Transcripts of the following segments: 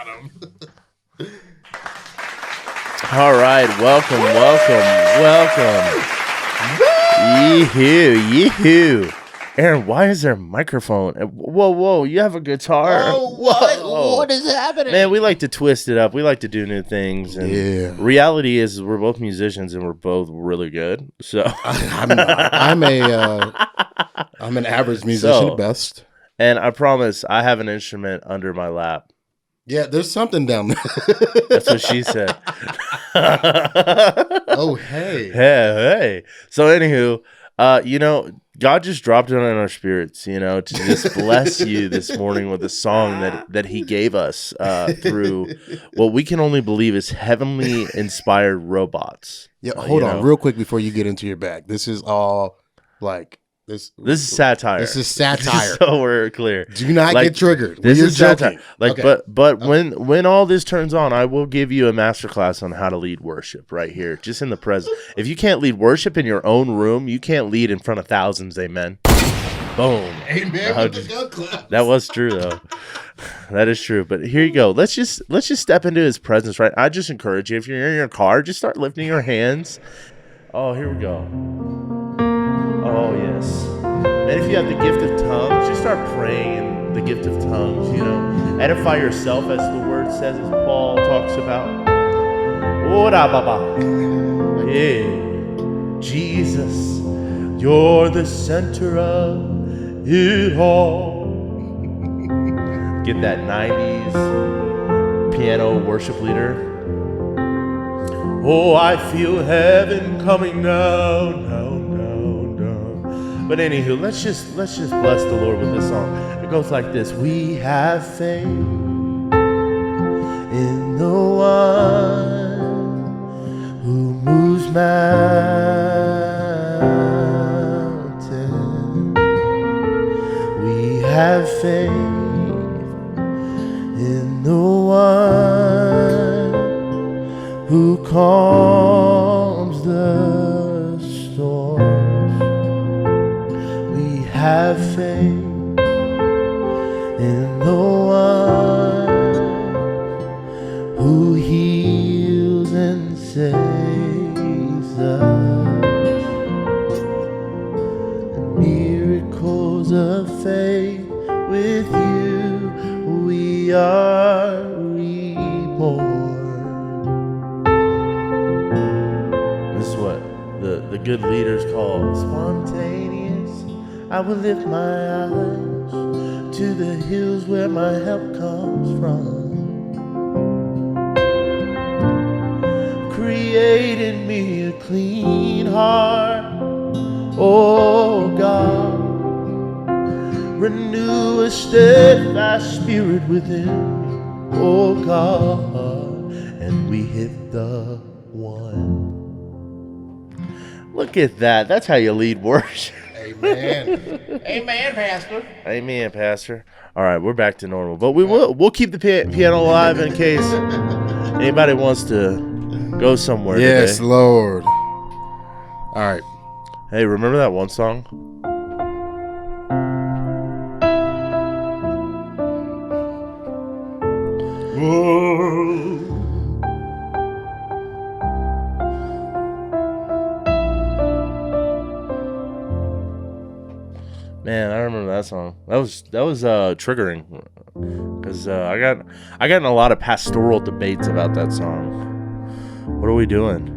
got him. All right, welcome. Yee-hoo. Aaron, why is there a microphone? Whoa, you have a guitar. Oh, what is happening? Man, we like to twist it up. We like to do new things. And reality is we're both musicians and we're both really good. So I'm not. I'm an average musician at best. And I promise I have an instrument under my lap. Yeah, there's something down there. That's what she said. Oh, hey. Hey. So, anywho, God just dropped it on our spirits, to just bless you this morning with a song that he gave us through what we can only believe is heavenly inspired robots. Yeah, hold on real quick before you get into your bag. This is all like... This is satire. This is satire. So we're clear. Do not get triggered. This is joking. Okay. But when all this turns on, I will give you a masterclass on how to lead worship right here, just in the present. If you can't lead worship in your own room, you can't lead in front of thousands. Amen. Boom. Amen. That was true though. That is true. But here you go. Let's just step into his presence, right? I just encourage you, if you're in your car, just start lifting your hands. Oh, here we go. Oh, yes. And if you have the gift of tongues, just start praying in the gift of tongues, Edify yourself, as the word says, as Paul talks about. Ora baba. Yeah. Jesus, you're the center of it all. Get that 90s piano worship leader. Oh, I feel heaven coming down. But anywho, let's just bless the Lord with this song. It goes like this: we have faith in the one who moves mountains. We have faith in the one who calms the storm. Have faith in the one who heals and saves us. Miracles of faith, with you we are reborn. This is what the good leaders call spontaneous. I will lift my eyes to the hills where my help comes from. Create in me a clean heart, oh God. Renew a steadfast spirit within me, oh God. And we hit the one. Look at that. That's how you lead worship. Amen. Amen, Pastor. All right, we're back to normal, but we'll keep the piano alive in case anybody wants to go somewhere. Yes, today. Lord. All right. Hey, remember that one song? Whoa. Man, I remember that song. That was triggering because I got in a lot of pastoral debates about that song. What are we doing?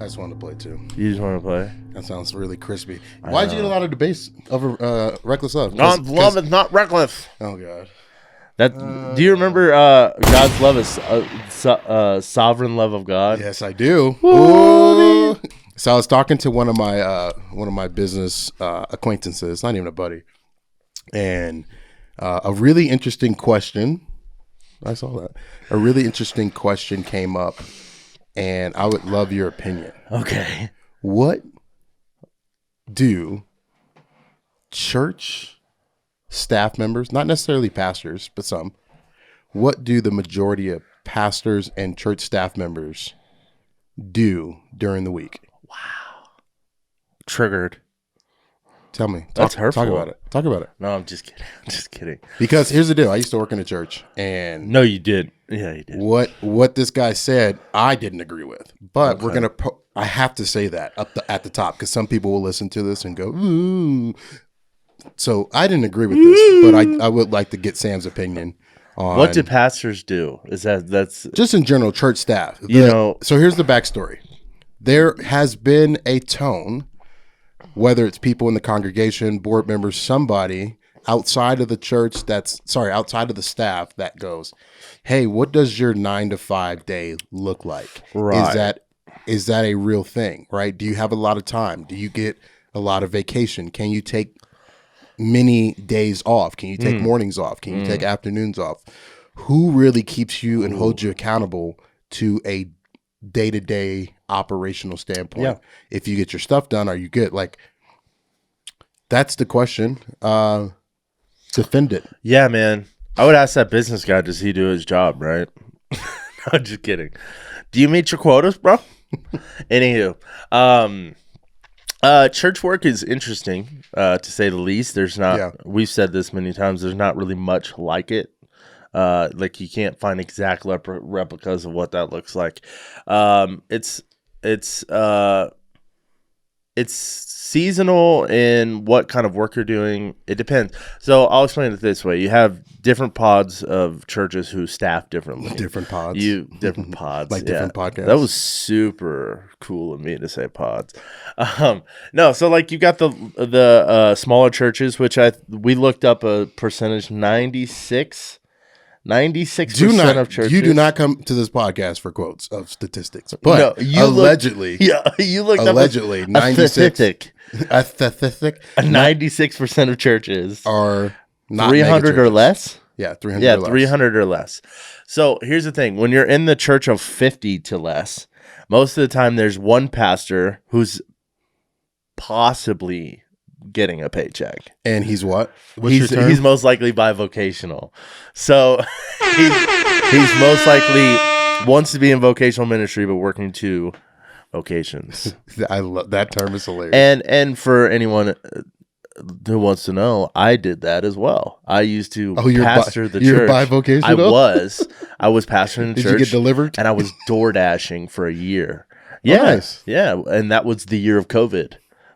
I just wanted to play too. You just want to play? That sounds really crispy. Why'd you get a lot of debates over Reckless Love? God's love is not reckless. Oh God. Do you remember God's love is sovereign love of God? Yes, I do. Ooh. So I was talking to one of my business acquaintances, not even a buddy, and a really interesting question. I saw that. A really interesting question came up, and I would love your opinion. Okay. What do church staff members, not necessarily pastors, but some, what do the majority of pastors and church staff members do during the week? Wow. Triggered. Tell me. That's hurtful. Talk about it. Talk about it. No, I'm just kidding. I'm just kidding. Because here's the deal. I used to work in a church, and No, you did. Yeah, you did. what this guy said, I didn't agree with. But we're gonna. I have to say that at the top, because some people will listen to this and go, "Ooh." So I didn't agree with this, but I would like to get Sam's opinion on What do pastors do? That's just in general church staff. So here's the backstory. There has been a tone, whether it's people in the congregation, board members, somebody outside of the church outside of the staff that goes, hey, what does your 9 to 5 day look like? Right. Is that a real thing, right? Do you have a lot of time? Do you get a lot of vacation? Can you take many days off? Can you take mornings off? Can you take afternoons off? Who really keeps you and holds you accountable to a day-to-day operational standpoint? Yeah. If you get your stuff done, are you good? Like, that's the question. Defend it. Yeah, man. I would ask that business guy, does he do his job, right? I'm just kidding. Do you meet your quotas, bro? Anywho, church work is interesting, to say the least. There's not, we've said this many times, there's not really much like it. Like you can't find exact replicas of what that looks like. It's seasonal in what kind of work you're doing. It depends. So I'll explain it this way. You have different pods of churches who staff differently. Different pods. Different pods. Like different podcasts. That was super cool of me to say pods. No, so like you got the smaller churches, which we looked up a percentage, 96% of churches. You do not come to this podcast for quotes of statistics, but no, allegedly, you looked allegedly up a statistic. A statistic. 96% of churches are not 300 or less. Yeah, 300. Yeah, or less. 300 or less. So here's the thing: when you're in the church of 50 to less, most of the time there's one pastor who's possibly getting a paycheck. And he's what? He's most likely bivocational. So he's most likely wants to be in vocational ministry, but working 2 vocations. I love that term. Is hilarious. And for anyone who wants to know, I did that as well. I used to pastor the church. You're bivocational? I was pastoring the church. Did you get delivered? And I was door dashing for a year. Yeah. Oh, nice. Yeah. And that was the year of COVID.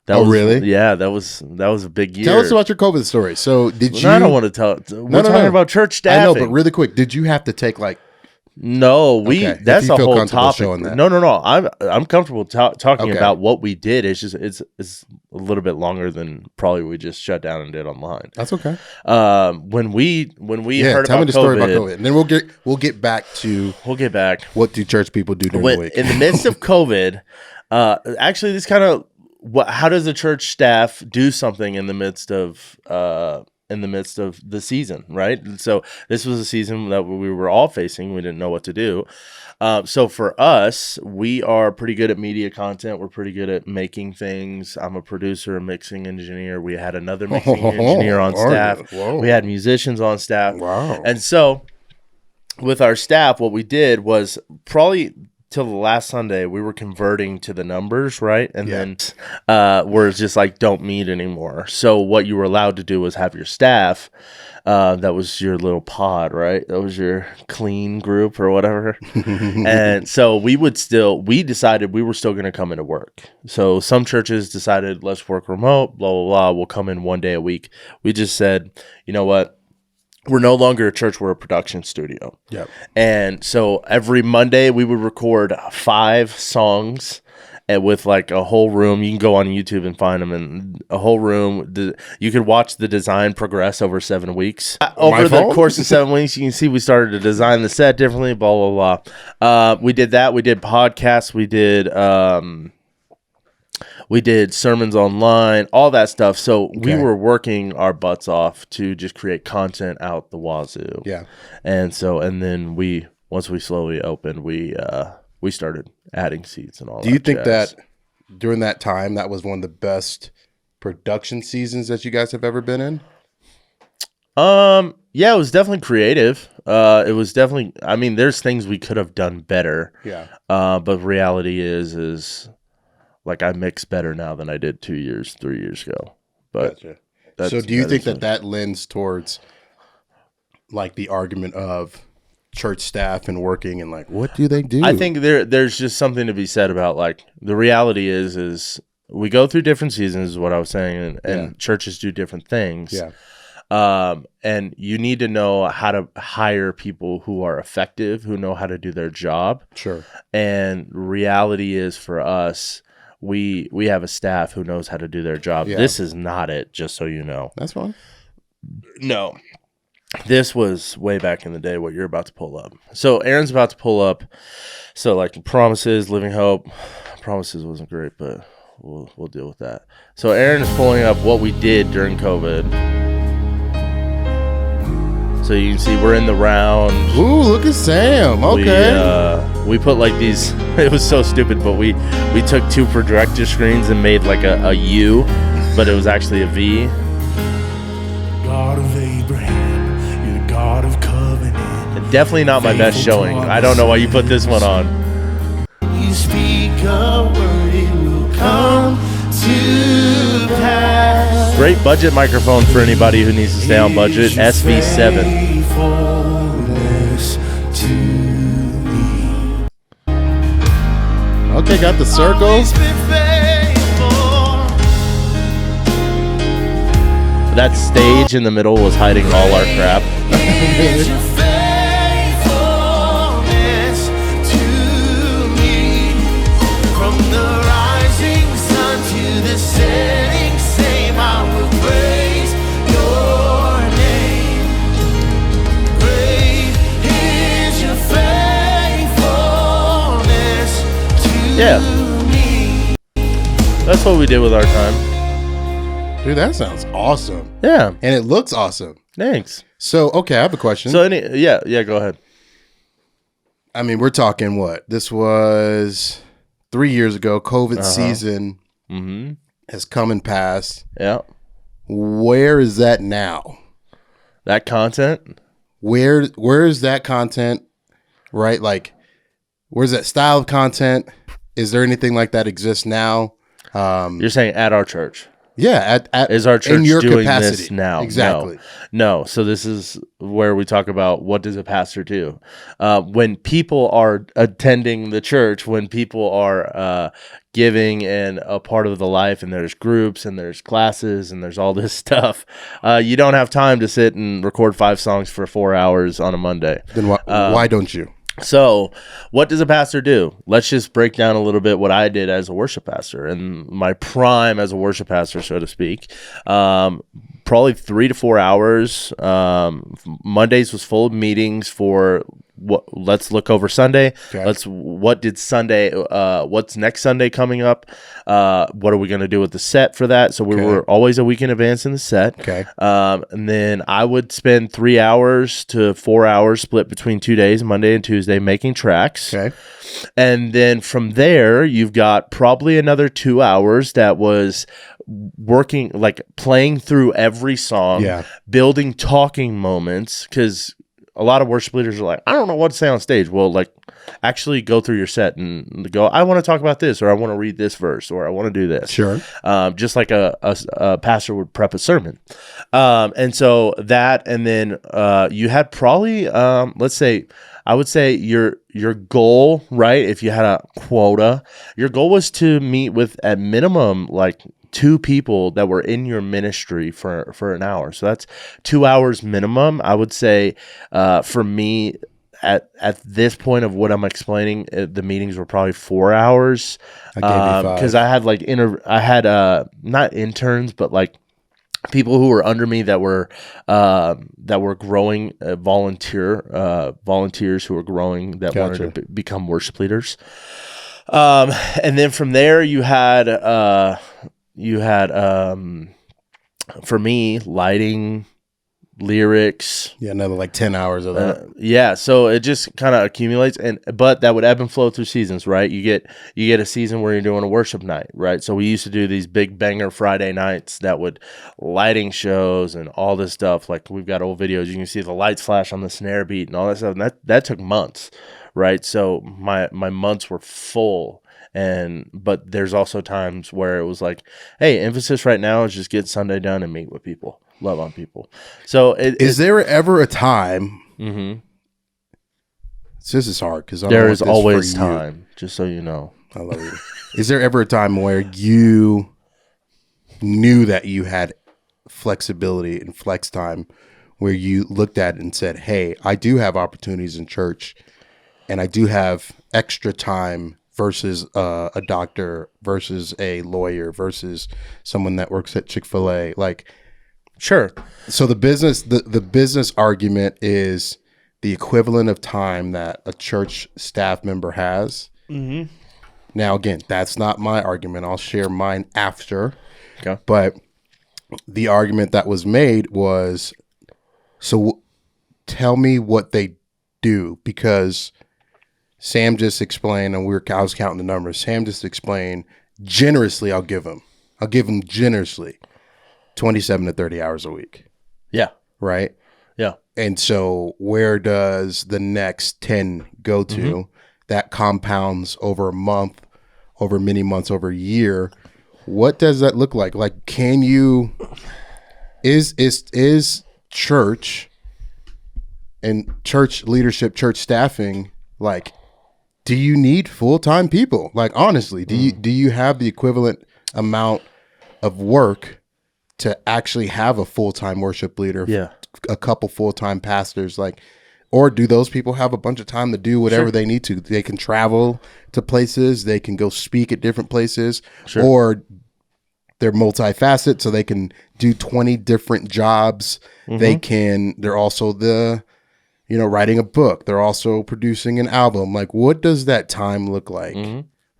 Really? Yeah, that was a big year. Tell us about your COVID story. So did you? I don't want to tell. We're talking about church staffing. I know, but really quick, did you have to take like? No, that's a whole topic. No. I'm comfortable talking about what we did. It's just it's a little bit longer than probably we just shut down and did online. That's okay. When we heard tell about me the story COVID, about COVID, and then we'll get back. What do church people do during the week? In the midst of COVID? Actually, this kind of. How does the church staff do something in the midst of the season, right? And so this was a season that we were all facing. We didn't know what to do. So for us, we are pretty good at media content. We're pretty good at making things. I'm a producer, a mixing engineer. We had another mixing engineer on staff. We had musicians on staff. Wow. And so with our staff, what we did was probably till the last Sunday, we were converting to the numbers, right? And then we're just like, don't meet anymore. So what you were allowed to do was have your staff. That was your little pod, right? That was your clean group or whatever. And so we decided we were still going to come into work. So some churches decided, let's work remote, blah, blah, blah. We'll come in one day a week. We just said, you know what? We're no longer a church, we're a production studio. Yep. And so every Monday we would record 5 songs with like a whole room. You can go on YouTube and find them in a whole room. You could watch the design progress over 7 weeks. Over the course of 7 weeks, you can see we started to design the set differently, blah, blah, blah. We did that. We did podcasts. We did sermons online, all that stuff. So we were working our butts off to just create content out the wazoo. Yeah. And then once we slowly opened, we started adding seats and all that. Do you think that during that time, that was one of the best production seasons that you guys have ever been in? Yeah, it was definitely creative. It was definitely, I mean, there's things we could have done better. Yeah. But reality is like I mix better now than I did 2 years, 3 years ago. But Gotcha. So do you think that lends towards like the argument of church staff and working and like what do they do? I think there's just something to be said about like the reality is we go through different seasons is what I was saying and churches do different things. Yeah. And you need to know how to hire people who are effective, who know how to do their job. Sure. And reality is for us, we have a staff who knows how to do their job. Yeah. This is not it, just so you know. That's fine. No. This was way back in the day what you're about to pull up. So Aaron's about to pull up. So like Promises, Living Hope. Promises wasn't great, but we'll deal with that. So Aaron is pulling up what we did during COVID. So you can see we're in the round. Ooh, look at Sam. Okay. We put like these. It was so stupid, but we took 2 projector screens and made like a U, but it was actually a V. God of Abraham, you're the God of covenant. And definitely not my best showing. I don't know why you put this one on. You speak a word, it will come to pass. Great budget microphone for anybody who needs to stay on budget. SV7. Faithfulness to me. Okay, got the circle. Always been faithful. That stage in the middle was hiding all our crap. Is your faithfulness to me. From the rising sun to the setting same, I will praise your name. Great is your faithfulness to me. That's what we did with our time. Dude, that sounds awesome. Yeah. And it looks awesome. Thanks. So, okay, I have a question. So yeah, go ahead. I mean, we're talking what? This was 3 years ago. COVID season has come and passed. Yeah. Where is that now? That content? Where is that content? Right? Like, where's that style of content? Is there anything like that exists now? You're saying at our church? Yeah, at is our church in your doing capacity. This now? Exactly. No. So this is where we talk about what does a pastor do when people are attending the church, when people are giving and a part of the life, and there's groups and there's classes and there's all this stuff. You don't have time to sit and record 5 songs for 4 hours on a Monday. Then why don't you? So what does a pastor do? Let's just break down a little bit what I did as a worship pastor and my prime as a worship pastor, so to speak. Probably 3 to 4 hours. Mondays was full of meetings for let's look over Sunday. Okay. What's next Sunday coming up? What are we going to do with the set for that? So we were always a week in advance in the set. Okay. And then I would spend 3 hours to 4 hours split between 2 days, Monday and Tuesday, making tracks. Okay. And then from there, you've got probably another 2 hours that was working, like playing through every song, building talking moments, because a lot of worship leaders are like, I don't know what to say on stage. Well, like, actually go through your set and go, I want to talk about this, or I want to read this verse, or I want to do this. Sure. Just like a pastor would prep a sermon. And so that, and then you had probably, let's say, I would say your goal, right? If you had a quota, your goal was to meet with at minimum like 2 people that were in your ministry for an hour. So that's 2 hours minimum. I would say for me at this point of what I'm explaining, the meetings were probably 4 hours. I gave you 5. Because I had like not interns, but like people who were under me that were growing, volunteers who were growing that wanted to become worship leaders. And then from there you had for me, lighting, lyrics. Yeah, another like 10 hours of that. So it just kind of accumulates, but that would ebb and flow through seasons, right? You get a season where you're doing a worship night, right? So we used to do these big banger Friday nights that would lighting shows and all this stuff. Like we've got old videos, you can see the lights flash on the snare beat and all that stuff. And that took months, right? So my months were full. But there's also times where it was like, hey, emphasis right now is just get Sunday done and meet with people, love on people. So Is there ever a time? Mhm. This is hard because There is always time, just so you know. I love you. Is there ever a time where you knew that you had flexibility and flex time, where you looked at it and said, hey, I do have opportunities in church and I do have extra time versus a doctor versus a lawyer versus someone that works at Chick-fil-A? Like, sure. So the business argument is the equivalent of time that a church staff member has. Mm-hmm. Now, again, that's not my argument. I'll share mine after. Okay. But the argument that was made was, so tell me what they do, because Sam just explained, and I was counting the numbers. Sam just explained generously. I'll give him generously 27 to 30 hours a week. Yeah. Right. Yeah. And so where does the next 10 go to? Mm-hmm. That compounds over a month, over many months, over a year. What does that look like? Like, can you, is church and church leadership, church staffing, like, do you need full-time people? Like, honestly, do you have the equivalent amount of work to actually have a full-time worship leader? Yeah. A couple full-time pastors, like, or do those people have a bunch of time to do whatever they need to? They can travel to places, they can go speak at different places, or they're multifaceted, so they can do 20 different jobs. Mm-hmm. They're also writing a book. They're also producing an album. Like, what does that time look like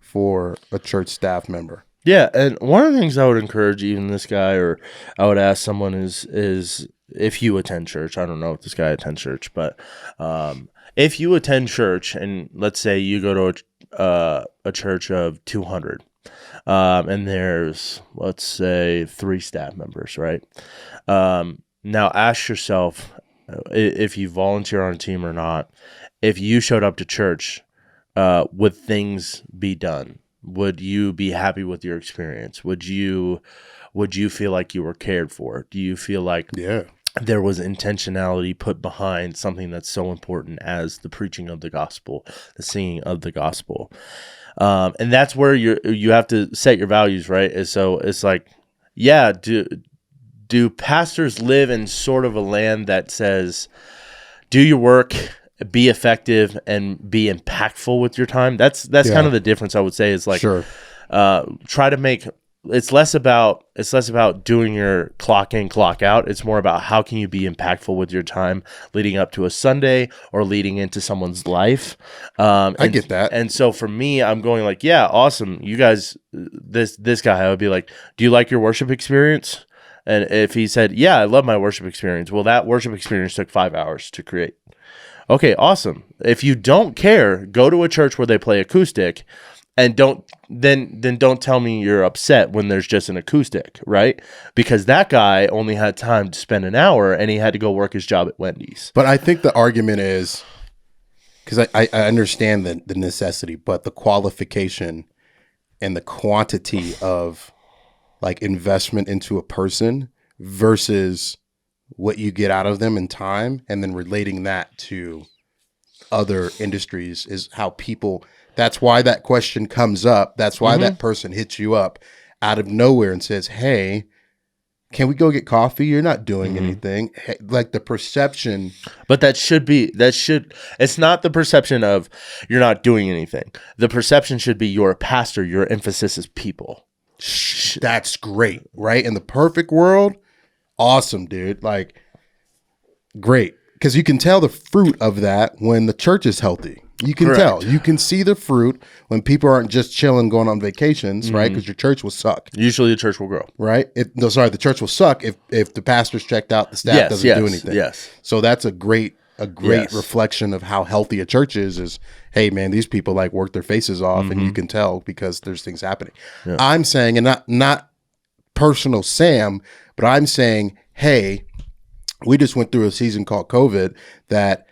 for a church staff member? Yeah, and one of the things I would encourage even this guy, or I would ask someone is if you attend church. I don't know if this guy attends church, but if you attend church, and let's say you go to a church of 200, and there's, let's say, 3 staff members, right? Now ask yourself, if you volunteer on a team or not, if you showed up to church, would things be done? Would you be happy with your experience? Would you feel like you were cared for? Do you feel like there was intentionality put behind something that's so important as the preaching of the gospel, the singing of the gospel? And that's where you have to set your values, right? And so it's like, yeah, do pastors live in sort of a land that says, do your work, be effective, and be impactful with your time? That's kind of the difference, I would say, is like, try to make, it's less about doing your clock in, clock out. It's more about how can you be impactful with your time leading up to a Sunday or leading into someone's life. I get that. And so for me, I'm going like, yeah, awesome. You guys, this guy, I would be like, do you like your worship experience? And if he said, yeah, I love my worship experience. Well, that worship experience took 5 hours to create. Okay, awesome. If you don't care, go to a church where they play acoustic, and don't tell me you're upset when there's just an acoustic, right? Because that guy only had time to spend an hour and he had to go work his job at Wendy's. But I think the argument is, because I understand the necessity, but the qualification and the quantity of like investment into a person versus what you get out of them in time, and then relating that to other industries is how people, that's why that question comes up. That's why that person hits you up out of nowhere and says, hey, can we go get coffee? You're not doing anything. Hey, like the perception. But it's not the perception of you're not doing anything. The perception should be you're a pastor. Your emphasis is people. That's great, right? In the perfect world, awesome, dude. Like, great. Because you can tell the fruit of that when the church is healthy. You can tell. You can see the fruit when people aren't just chilling, going on vacations, right? Because your church will suck. Usually the church will grow. Right? The church will suck if the pastor's checked out, the staff doesn't do anything. Yes. So that's a great reflection of how healthy a church is, hey, man, these people like work their faces off, and you can tell because there's things happening. Yeah. I'm saying, and not personal Sam, but I'm saying, hey, we just went through a season called COVID that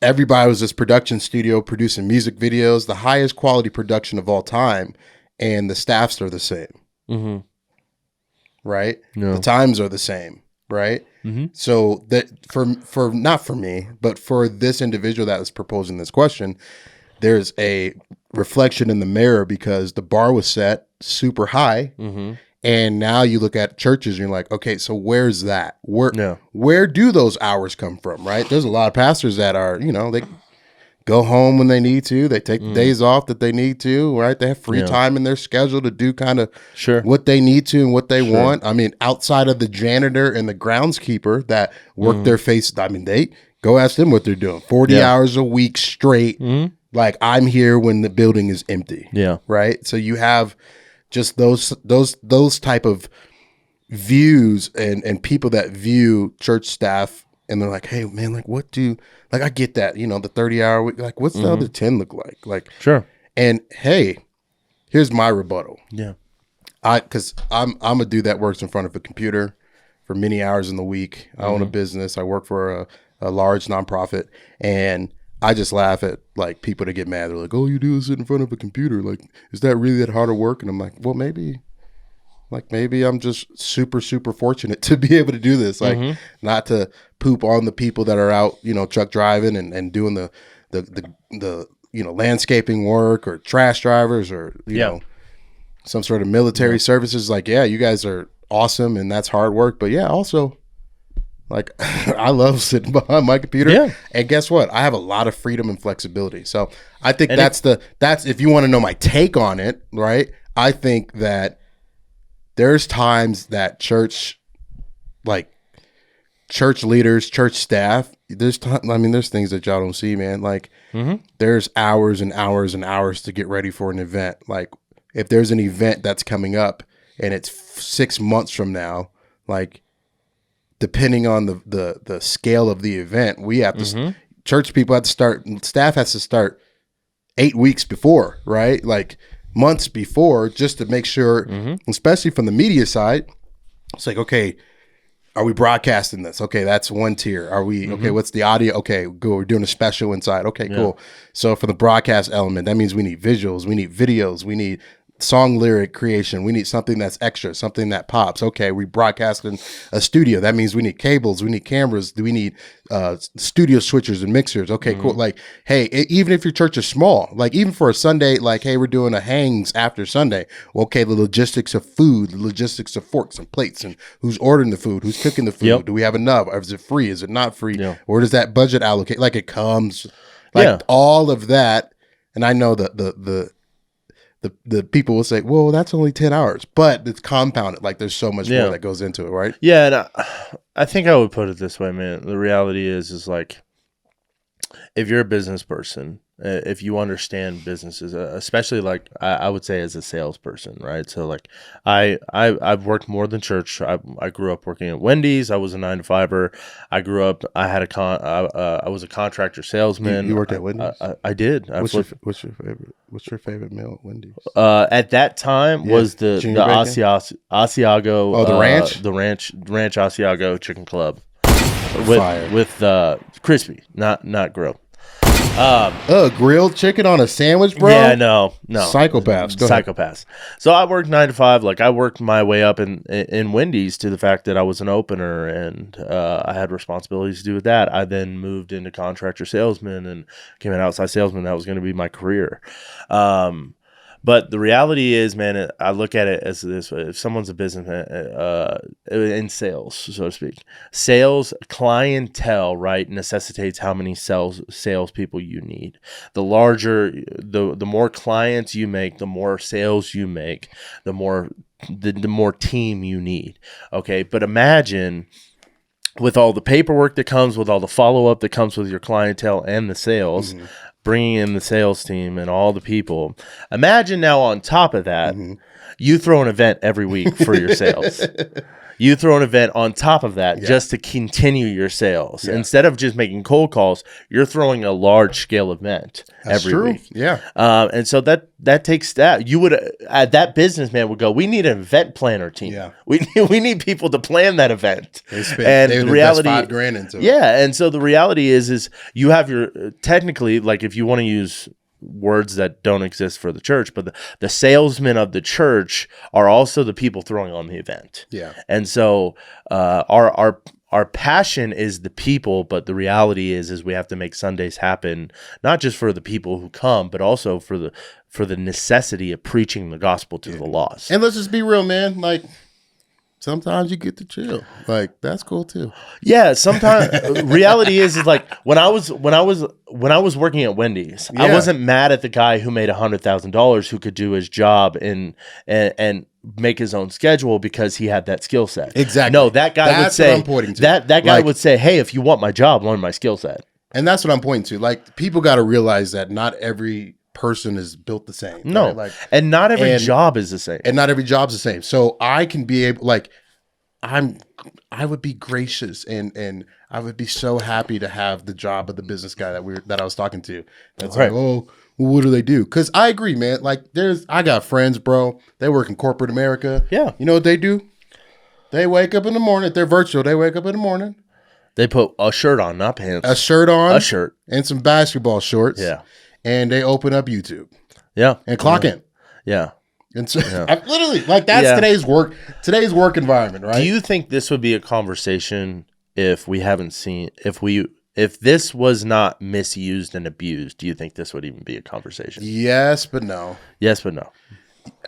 everybody was this production studio producing music videos, the highest quality production of all time, and the staffs are the same. Mm-hmm. Right? No. The times are the same, right? Mm-hmm. So that for not for me, but for this individual that was proposing this question, there's a reflection in the mirror because the bar was set super high. Mm-hmm. And now you look at churches and you're like, okay, so where's that? No. Where do those hours come from, right? There's a lot of pastors that are, they go home when they need to. They take the days off that they need to, right? They have free time in their schedule to do kind of what they need to and what they want. I mean, outside of the janitor and the groundskeeper that work their face, I mean, they go ask them what they're doing. 40 hours a week straight. Like, I'm here when the building is empty. Yeah. Right? So you have just those type of views and people that view church staff and they're like, hey man, like I get that, the 30-hour week, like what's the other 10 look like? Like, sure. And hey, here's my rebuttal. Yeah. Cause I'm a dude that works in front of a computer for many hours in the week. I own a business. I work for a large nonprofit, and I just laugh at like people that get mad. They're like, "Oh, you do sit in front of a computer. Like, is that really that hard of work?" And I'm like, "Well, maybe I'm just super, super fortunate to be able to do this. Like, not to poop on the people that are out, truck driving and doing the landscaping work or trash drivers or you know some sort of military services. Like, yeah, you guys are awesome and that's hard work. But yeah, also." Like, I love sitting behind my computer. Yeah. And guess what? I have a lot of freedom and flexibility. So I think that's if you want to know my take on it, right? I think that there's times that church leaders, church staff, there's things that y'all don't see, man. Like, there's hours and hours and hours to get ready for an event. Like, if there's an event that's coming up and it's 6 months from now, like, depending on the scale of the event, we have to church people have to start, staff has to start 8 weeks before, right? Like months before, just to make sure, especially from the media side, it's like, okay, are we broadcasting this? Okay, that's one tier. Are we okay? What's the audio? Okay, good. We're doing a special inside. Okay, cool. So for the broadcast element, that means we need visuals, we need videos, we need song lyric creation, we need something that's extra, something that pops. Okay, we broadcast in a studio, that means we need cables, we need cameras, we need studio switchers and mixers. Okay, cool. Like, hey, even if your church is small, like even for a Sunday, like, hey, we're doing a hangs after Sunday. Well, okay, the logistics of food, the logistics of forks and plates, and who's ordering the food, who's cooking the food, do we have enough, or is it free, is it not free, where does that budget allocate? Like, it comes like all of that. And I know that the people will say, well, that's only 10 hours, but it's compounded. Like, there's so much more that goes into it, right? Yeah. And I think I would put it this way, man. The reality is like, if you're a business person, if you understand businesses, especially like I would say as a salesperson, right? So like I've worked more than church. I grew up working at Wendy's. I was a 9-to-5er. I grew up. I had I was a contractor salesman. You worked at Wendy's? I did. What's your favorite meal at Wendy's? At that time was the Asiago. Oh, the ranch Asiago Chicken Club with crispy, not grilled. Grilled chicken on a sandwich, bro? Yeah, no. Psychopaths. Go ahead. Psychopaths. So I worked 9 to 5. Like, I worked my way up in Wendy's to the fact that I was an opener and I had responsibilities to do with that. I then moved into contractor salesman and became an outside salesman. That was going to be my career. But the reality is, man, I look at it as this way. If someone's a businessman in sales, so to speak, sales clientele, right, necessitates how many salespeople you need. The larger, the more clients you make, the more sales you make, the more team you need. Okay, but imagine with all the paperwork that comes, with all the follow-up that comes with your clientele and the sales, bringing in the sales team and all the people. Imagine now on top of that, you throw an event every week for your sales. You throw an event on top of that just to continue your sales. Instead of just making cold calls, you're throwing a large scale event every week. Yeah. And so that takes that. You would that businessman would go, we need an event planner team. Yeah. We need people to plan that event. They would invest $5,000 into it. Yeah. And so the reality is you have your technically, like if you want to use words that don't exist for the church, but the salesmen of the church are also the people throwing on the event. Yeah. And so our passion is the people, but the reality is we have to make Sundays happen, not just for the people who come, but also for the necessity of preaching the gospel to the lost. And let's just be real, man. Like, sometimes you get to chill. Like, that's cool too. Yeah, sometimes reality is like when I was working at Wendy's, I wasn't mad at the guy who made $100,000 who could do his job and make his own schedule because he had that skill set. Exactly. No, that guy would say what I'm pointing to. that guy would say, "Hey, if you want my job, learn my skill set." And that's what I'm pointing to. Like, people got to realize that not every person is built the same. No, right? Like, and not every job is the same. and not every job's the same. So I can be able, like, I would be gracious and I would be so happy to have the job of the business guy that I was talking to. That's Right. like, oh, well, what do they do? Because I agree, man. Like, I got friends, bro. They work in corporate America. Yeah. You know what they do? They wake up in the morning. If they're virtual, they wake up in the morning. They put a shirt on, not pants. A shirt on. A shirt. And some basketball shorts. Yeah. And they open up YouTube. Yeah. And clock in. Yeah. And so literally, like, that's today's work environment, right? Do you think this would be a conversation if we haven't seen if this was not misused and abused? Do you think this would even be a conversation? Yes, but no. Yes, but no.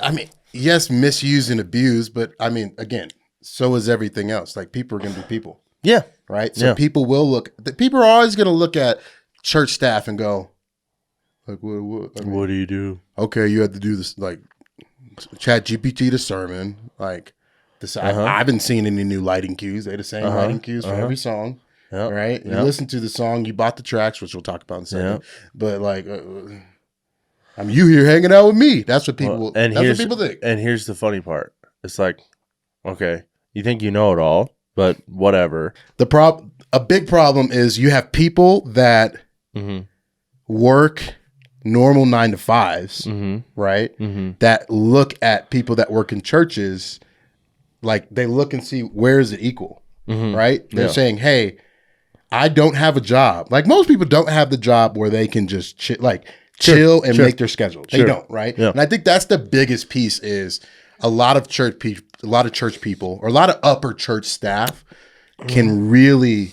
I mean, yes, misused and abused, but I mean, again, so is everything else. Like, people are going to be people, Yeah. right? So people will people are always going to look at church staff and go, like, What do you do? Okay, you had to do this, like, CHAT GPT the sermon, like this. I haven't seen any new lighting cues. They're the same lighting cues for every song, right? You listen to the song, you bought the tracks, which we'll talk about in a second. But like, I'm you here hanging out with me. That's what people. That's what people think. And here's the funny part: it's like, okay, you think you know it all, but whatever. A big problem is you have people that work normal 9-to-5s, right? That look at people that work in churches, like, they look and see, where is it equal, right? They're saying, hey, I don't have a job. Like, most people don't have the job where they can just chill and make their schedule. They don't, right? Yeah. And I think that's the biggest piece is a lot of church people, or a lot of upper church staff can really,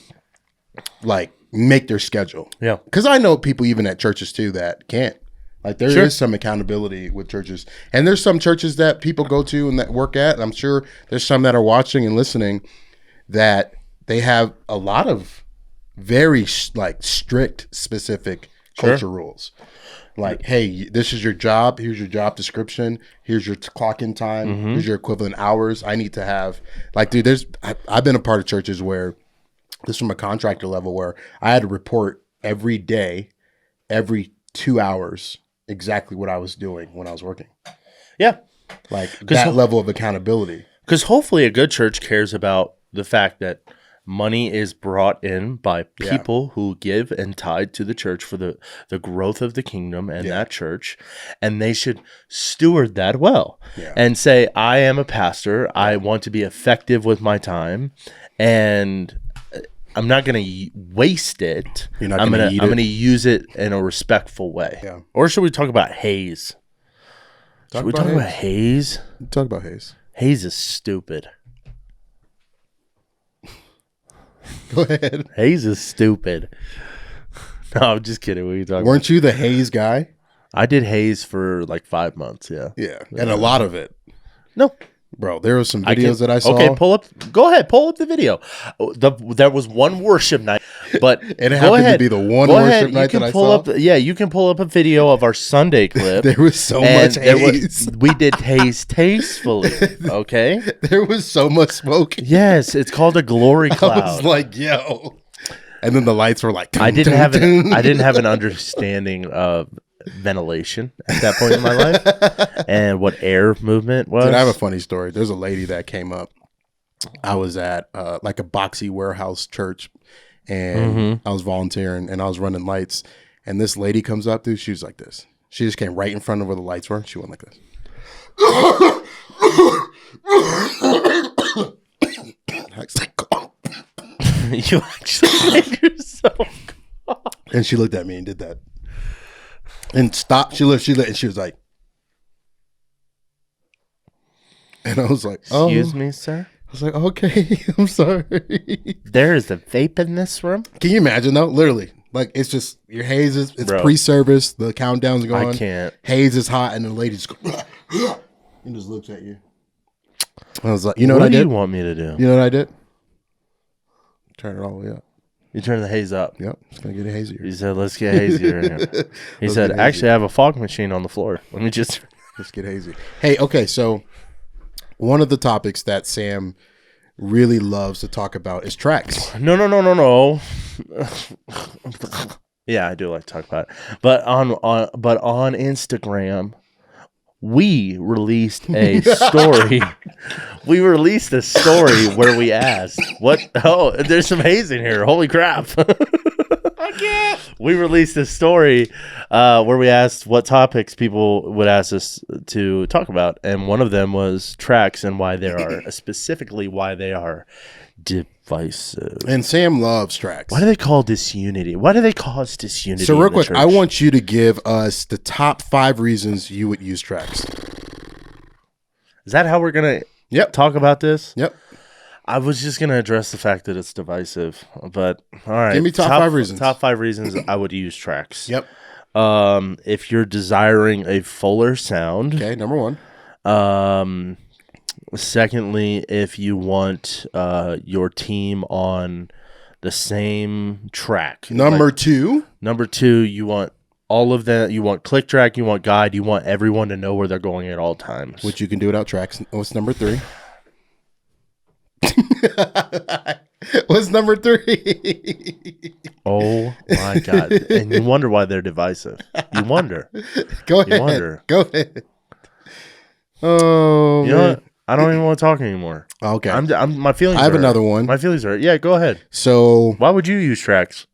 like, make their schedule. Yeah. Because I know people even at churches too that can't. Like, there is some accountability with churches. And there's some churches that people go to and that work at. And I'm sure there's some that are watching and listening that they have a lot of very strict, specific culture rules. Like, hey, this is your job. Here's your job description. Here's your clock in time. Here's your equivalent hours. I need to have, like, dude, I've been a part of churches where, this from a contractor level, where I had to report every day, every 2 hours, exactly what I was doing when I was working. Yeah. Like, that level of accountability. Because hopefully a good church cares about the fact that money is brought in by people who give and tithe to the church for the growth of the kingdom and that church. And they should steward that well and say, I am a pastor. I want to be effective with my time. And I'm not going to waste it. You're not I'm going to eat it. I'm going to use it in a respectful way. Yeah. Or should we talk about haze? Should we talk about haze? Talk about haze. Haze is stupid. Go ahead. Haze is stupid. No, I'm just kidding. What are you talking Weren't you the haze guy? I did haze for like 5 months, yeah. Yeah. And a lot of it. No. Bro, there were some videos that I saw. Okay, go ahead, pull up the video. There was one worship night, but it happened to be the one worship night that I saw. You can pull up a video of our Sunday clip. There was so much haze. We did haze tastefully, okay? There was so much smoke. Yes, it's called a glory cloud. I was like, yo. And then the lights were like, I didn't have an understanding of ventilation at that point in my life and what air movement was. Dude, I have a funny story. There's a lady that came up I was at like a boxy warehouse church, and I was volunteering, and I was running lights, and this lady comes up, dude. She was like this. She just came right in front of where the lights were. She went like this. You actually made yourself cough. And she looked at me and did that, and stopped. She looked, and she was like, and I was like, Excuse me, sir. I was like, okay, I'm sorry. There is a vape in this room. Can you imagine though? Literally, like it's just your haze is it's Bro. pre-service. The countdown's going. I can't. Haze is hot, and the lady just goes, and just looks at you. I was like, you know what I do did? you want me to do? You know what I did? Turn it all the way up. You turn the haze up. Yep, it's gonna get hazier. He said, "Let's get hazier." In here. He Let's said, get "Actually, hazier. I have a fog machine on the floor. Let me just." Let's get hazy. Hey, okay, so one of the topics that Sam really loves to talk about is tracks. No. Yeah, I do like to talk about it. But on Instagram, we released a story. We released a story where we asked, "What? Oh, there's some haze in here! Holy crap!" We released a story where we asked what topics people would ask us to talk about, and one of them was tracks and why they are specifically why they are divisive. And Sam loves tracks. Why do they call disunity? Why do they cause disunity? So real in the quick, church? I want you to give us the top 5 reasons you would use tracks. Is that how we're gonna talk about this? Yep. I was just gonna address the fact that it's divisive, but all right. Give me top 5 reasons. Top 5 reasons I would use tracks. Yep. If you're desiring a fuller sound. Okay, number 1. Secondly, if you want your team on the same track. Number 2. Number 2, you want all of that. You want click track. You want guide. You want everyone to know where they're going at all times. Which you can do without tracks. What's number 3? What's number 3? Oh my God. And you wonder why they're divisive. You wonder. Go ahead. You wonder. Go ahead. Oh, You know what? I don't even want to talk anymore. Okay. I'm my feelings I have are another one. My feelings are yeah, go ahead. So, Why would you use tracks?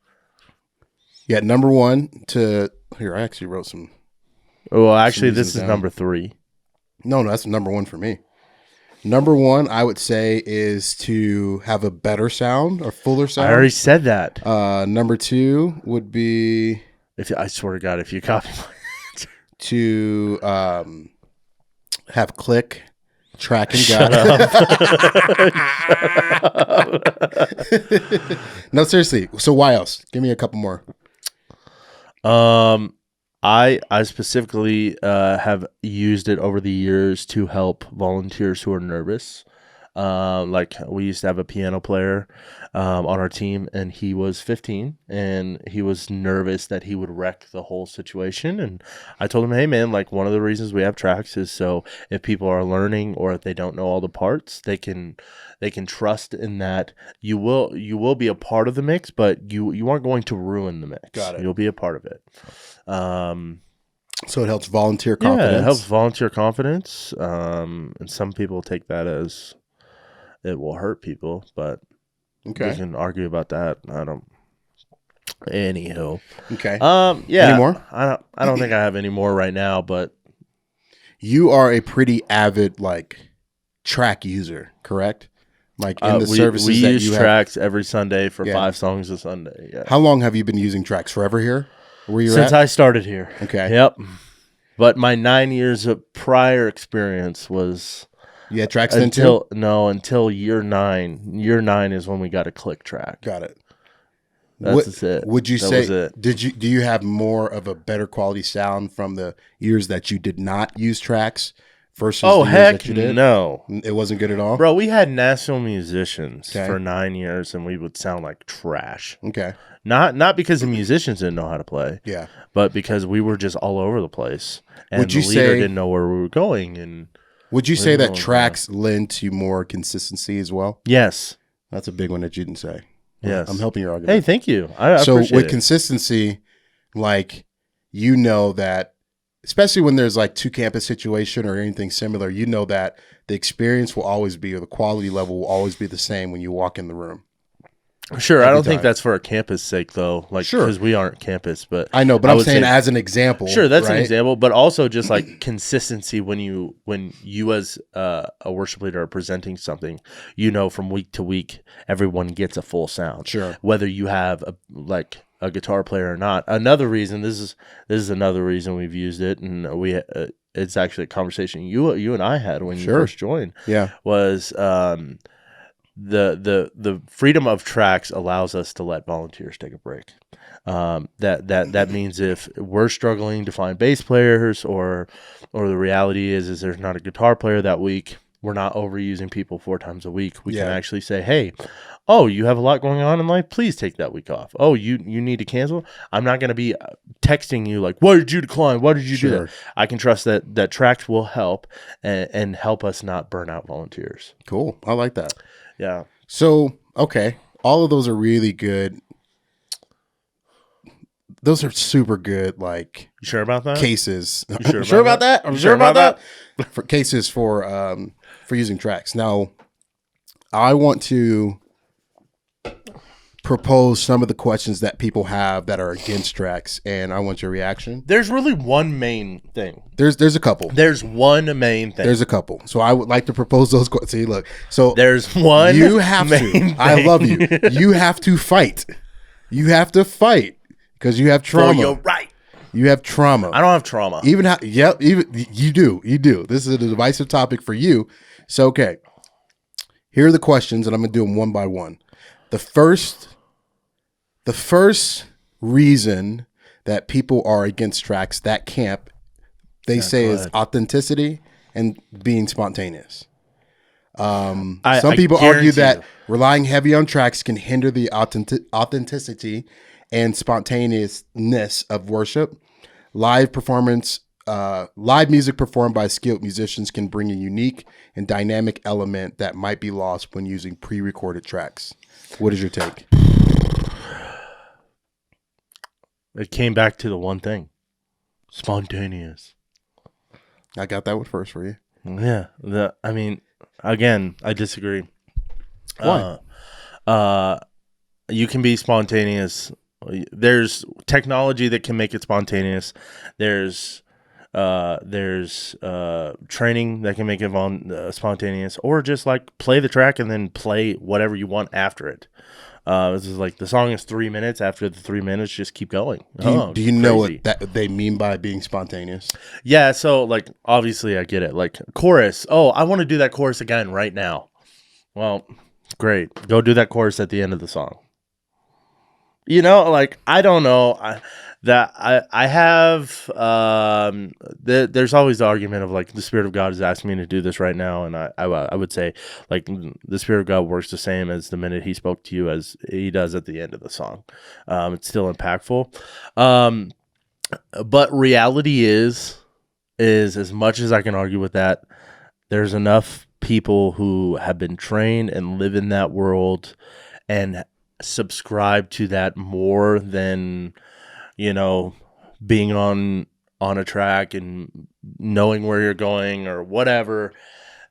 yeah, number 1 to here. I actually wrote some. Well, actually, this reasons is down. number 3. No, that's number 1 for me. Number 1, I would say, is to have a better sound or fuller sound. I already said that. Number 2 would be I swear to God, if you copy to have click, track, and Shut guide. No, seriously. So why else? Give me a couple more. I specifically have used it over the years to help volunteers who are nervous. Like we used to have a piano player on our team, and he was 15, and he was nervous that he would wreck the whole situation. And I told him, hey man, like one of the reasons we have tracks is so if people are learning or if they don't know all the parts, they can trust in that you will be a part of the mix, but you aren't going to ruin the mix. Got it. You'll be a part of it. So it helps volunteer confidence. Yeah, it helps volunteer confidence. And some people take that as it will hurt people, but Okay. we can argue about that. I don't. Anywho. Okay. Yeah. Any more? I don't think I have any more right now, but You are a pretty avid track user, correct? Like in the services we that use you have. tracks every Sunday for Yeah. 5 songs a Sunday. Yeah. How long have you been using tracks? Forever here? Where you Since at? I started here. Okay. Yep. But my 9 years of prior experience was You had tracks then too? until year 9. Year 9 is when we got a click track. Got it. That's it. Would you That say? was it. Do you have more of a better quality sound from the years that you did not use tracks versus Oh the years heck that you did? no. It wasn't good at all. Bro, we had national musicians Okay. for 9 years, and we would sound like trash. Okay. Not because the musicians didn't know how to play, Yeah. but because we were just all over the place, and Would you the leader say- didn't know where we were going. And Would you Where say you that going, tracks lend to more consistency as well? yes, That's a big one that you didn't say. yes, I'm helping your Hey, argument. thank you. I so appreciate with it. consistency, you know that especially when there's like two campus situation or anything similar, you know that the experience will always be, or the quality level will always be the same when you walk in the room. Sure, I don't think time. that's for a campus sake though. Like, Sure. because we aren't campus, but I know, but I'm would saying say- as an example. Sure, that's an right? example, but also just like consistency when you as a worship leader are presenting something, from week to week, everyone gets a full sound. Sure. Whether you have a guitar player or not. Another reason, this is another reason we've used it, and it's actually a conversation you and I had when you Sure. first joined. Yeah. Was the freedom of tracks allows us to let volunteers take a break. That means if we're struggling to find bass players, or the reality is there's not a guitar player that week, we're not overusing people 4 times a week. We can actually say, hey, oh, you have a lot going on in life, please take that week off. Oh, you need to cancel. I'm not going to be texting you like, why did you decline? Why did you do that? I can trust that tracks will help and help us not burn out volunteers. Cool. I like that. Yeah. So, okay. All of those are really good. Those are super good, like, You sure about that? cases. You sure about that? I'm You sure about that. For cases for using tracks. Now, I want to propose some of the questions that people have that are against tracks, and I want your reaction. There's really one main thing. There's a couple. There's one main thing. There's a couple. So I would like to propose those questions. See, look. So There's one. you have main to. thing. I love you. You have to fight. You have to fight because you have trauma. You're right. You have trauma. I don't have trauma. Even you do. You do. This is a divisive topic for you. So okay. Here are the questions, and I'm gonna do them one by one. The first reason that people are against tracks, that camp, they say is authenticity and being spontaneous. Some people argue that relying heavy on tracks can hinder the authenticity and spontaneousness of worship. Live music performed by skilled musicians can bring a unique and dynamic element that might be lost when using pre-recorded tracks. What is your take? It came back to the one thing. Spontaneous. I got that one first for you. Yeah. Again, I disagree. Why? You can be spontaneous. There's technology that can make it spontaneous. There's training that can make it spontaneous, or just like play the track and then play whatever you want after it. This is like the song is 3 minutes. After the 3 minutes, just keep going. Do you know what that they mean by being spontaneous? Yeah. So like, obviously I get it. Like chorus. Oh, I want to do that chorus again right now. Well, great. Go do that chorus at the end of the song. Like, I don't know. I have there's always the argument of like the Spirit of God is asking me to do this right now, and I would say like the Spirit of God works the same as the minute He spoke to you as He does at the end of the song. It's still impactful, but reality is as much as I can argue with that, there's enough people who have been trained and live in that world and subscribe to that more than being on a track and knowing where you're going or whatever,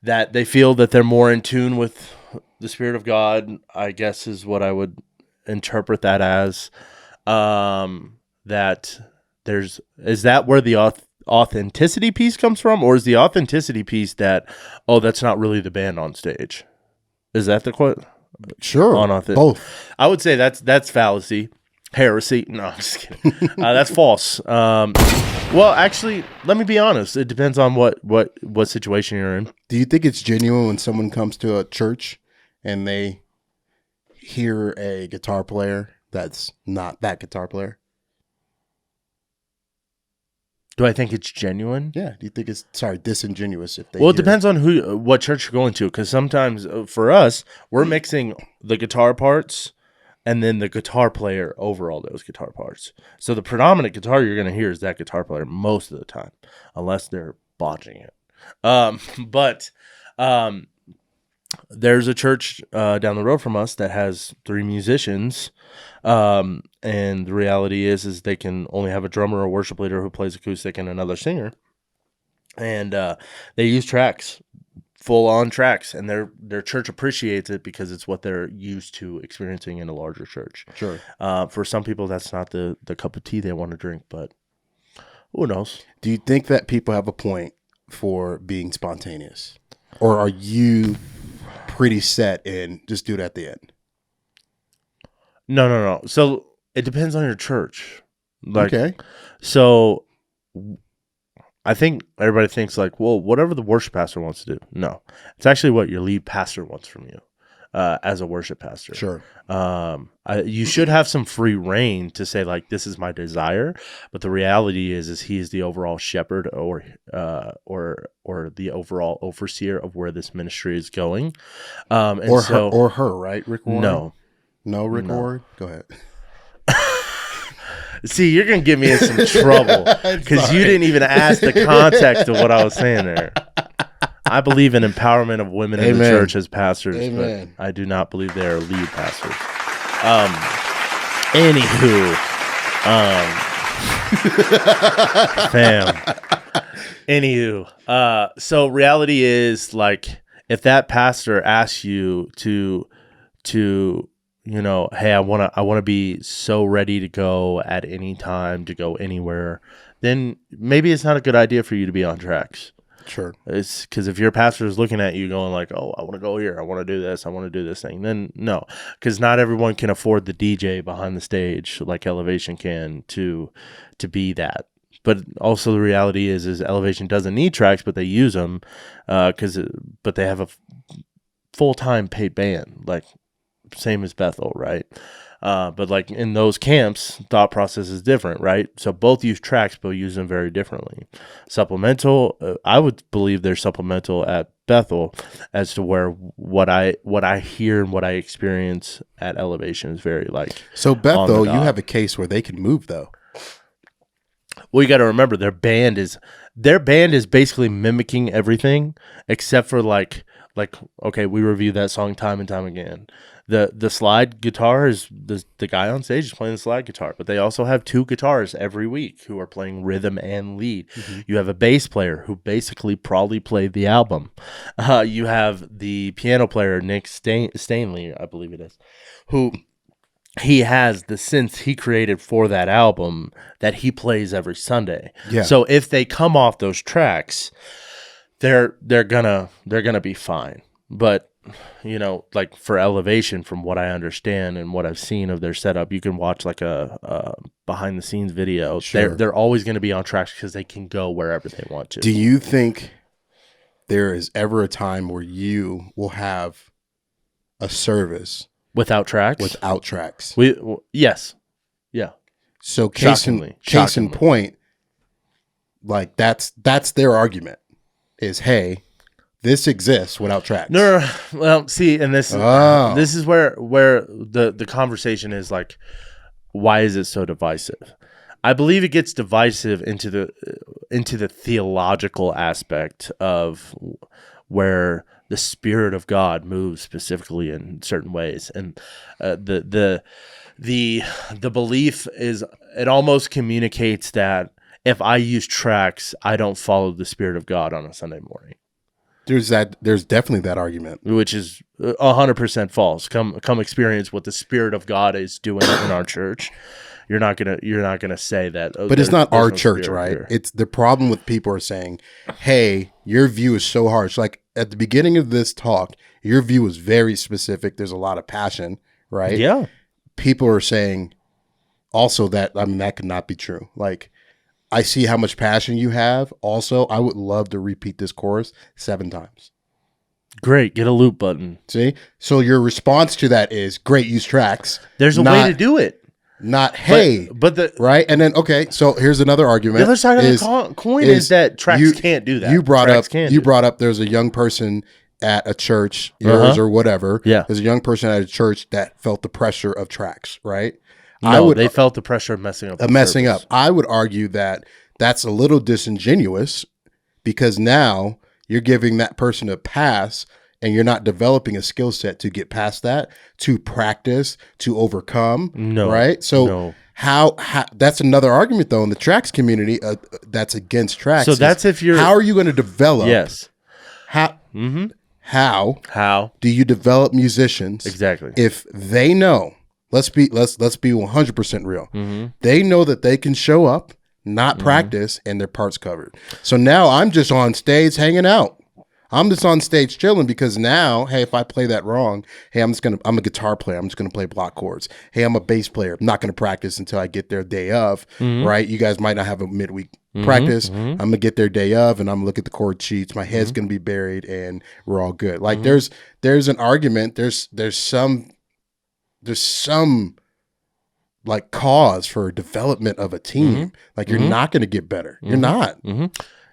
that they feel that they're more in tune with the Spirit of God, I guess is what I would interpret that as. Is that where the authenticity piece comes from, or is the authenticity piece that, oh, that's not really the band on stage? Is that the quote? Sure. Both. I would say that's fallacy. Heresy. No, I'm just kidding. That's false. Well, actually, let me be honest. It depends on what situation you're in. Do you think it's genuine when someone comes to a church and they hear a guitar player that's not that guitar player? Do I think it's genuine? Yeah. Do you think it's disingenuous if they? Well, it depends on what church you're going to, because sometimes for us, we're mixing the guitar parts and then the guitar player over all those guitar parts. So the predominant guitar you're going to hear is that guitar player most of the time, unless they're botching it. But there's a church down the road from us that has 3 musicians, and the reality is they can only have a drummer, a worship leader who plays acoustic, and another singer, and they use tracks, full on tracks, and their church appreciates it because it's what they're used to experiencing in a larger church. Sure. For some people, that's not the cup of tea they want to drink, but who knows? Do you think that people have a point for being spontaneous, or are you pretty set in just do it at the end? No. So it depends on your church. Like, Okay. So I think everybody thinks like, well, whatever the worship pastor wants to do. No, it's actually what your lead pastor wants from you as a worship pastor. Sure. You should have some free reign to say like, this is my desire. But the reality is he is the overall shepherd or the overall overseer of where this ministry is going. Or her, right? Rick Warren? No, Rick No. Warren? Go ahead. See, you're going to get me in some trouble because you didn't even ask the context of what I was saying there. I believe in empowerment of women in the Amen. church as pastors, Amen. but I do not believe they are lead pastors. Anywho, fam. Anywho, so reality is like if that pastor asks you to hey, I want to be so ready to go at any time to go anywhere, then maybe it's not a good idea for you to be on tracks. Sure. It's because if your pastor is looking at you going like, oh, I want to go here, I want to do this, I want to do this thing, then no, because not everyone can afford the DJ behind the stage like Elevation can to be that. But also the reality is Elevation doesn't need tracks, but they use them but they have a full-time paid band, like same as Bethel, right? But like in those camps, thought process is different, right? So both use tracks, but use them very differently. Supplemental, I would believe they're supplemental at Bethel, as to where what I hear and what I experience at Elevation is very like. So Bethel, you dot. have a case where they can move though. Well, you got to remember their band is basically mimicking everything except for like okay, we review that song time and time again. The slide guitar is the guy on stage is playing the slide guitar, but they also have 2 guitars every week who are playing rhythm and lead. Mm-hmm. You have a bass player who basically probably played the album. You have the piano player Nick Stanley, I believe it is, who he has the synths he created for that album that he plays every Sunday. Yeah. So if they come off those tracks, they're gonna be fine. But like for Elevation, from what I understand and what I've seen of their setup, you can watch like a behind the scenes video. Sure. They're always going to be on tracks because they can go wherever they want to. Do you think there is ever a time where you will have a service without tracks? without tracks? Yes. Yeah. So case in point, like that's their argument is, hey, this exists without tracks. No. Well, see, and this is where the conversation is like, why is it so divisive? I believe it gets divisive into the theological aspect of where the Spirit of God moves specifically in certain ways, and the belief is it almost communicates that if I use tracks, I don't follow the Spirit of God on a Sunday morning. There's definitely that argument, which is 100% false. Come experience what the Spirit of God is doing in our church. You're not gonna say that. Oh, but it's not our no church, right? Here. It's the problem with people are saying, "Hey, your view is so harsh." Like at the beginning of this talk, your view is very specific. There's a lot of passion, right? Yeah. People are saying also that that could not be true. Like, I see how much passion you have. Also, I would love to repeat this chorus 7 times. Great, get a loop button. See? So your response to that is, great, use tracks. There's a way to do it. Not, hey. But right? And then, okay, so here's another argument. The other side of the coin is that tracks can't do that. You brought up there's a young person at a church, yours or whatever. Yeah. There's a young person at a church that felt the pressure of tracks, right? No, they felt the pressure of messing up. I would argue that that's a little disingenuous because now you're giving that person a pass and you're not developing a skill set to get past that, to practice, to overcome. No. Right? So No. how that's another argument though in the tracks community that's against tracks. So that's if you're how are you going to develop? Yes. How How do you develop musicians exactly? if they know? Let's be 100% real. Mm-hmm. They know that they can show up, not practice, and their parts covered. So now I'm just on stage hanging out. I'm just on stage chilling because now, hey, if I play that wrong, hey, I'm a guitar player. I'm just gonna play block chords. Hey, I'm a bass player. I'm not gonna practice until I get there day of. Right? You guys might not have a midweek practice. I'm gonna get there day of, and I'm gonna look at the chord sheets. My head's gonna be buried, and we're all good. Like there's an argument. There's some like cause for development of a team. Like you're not gonna get better. You're not.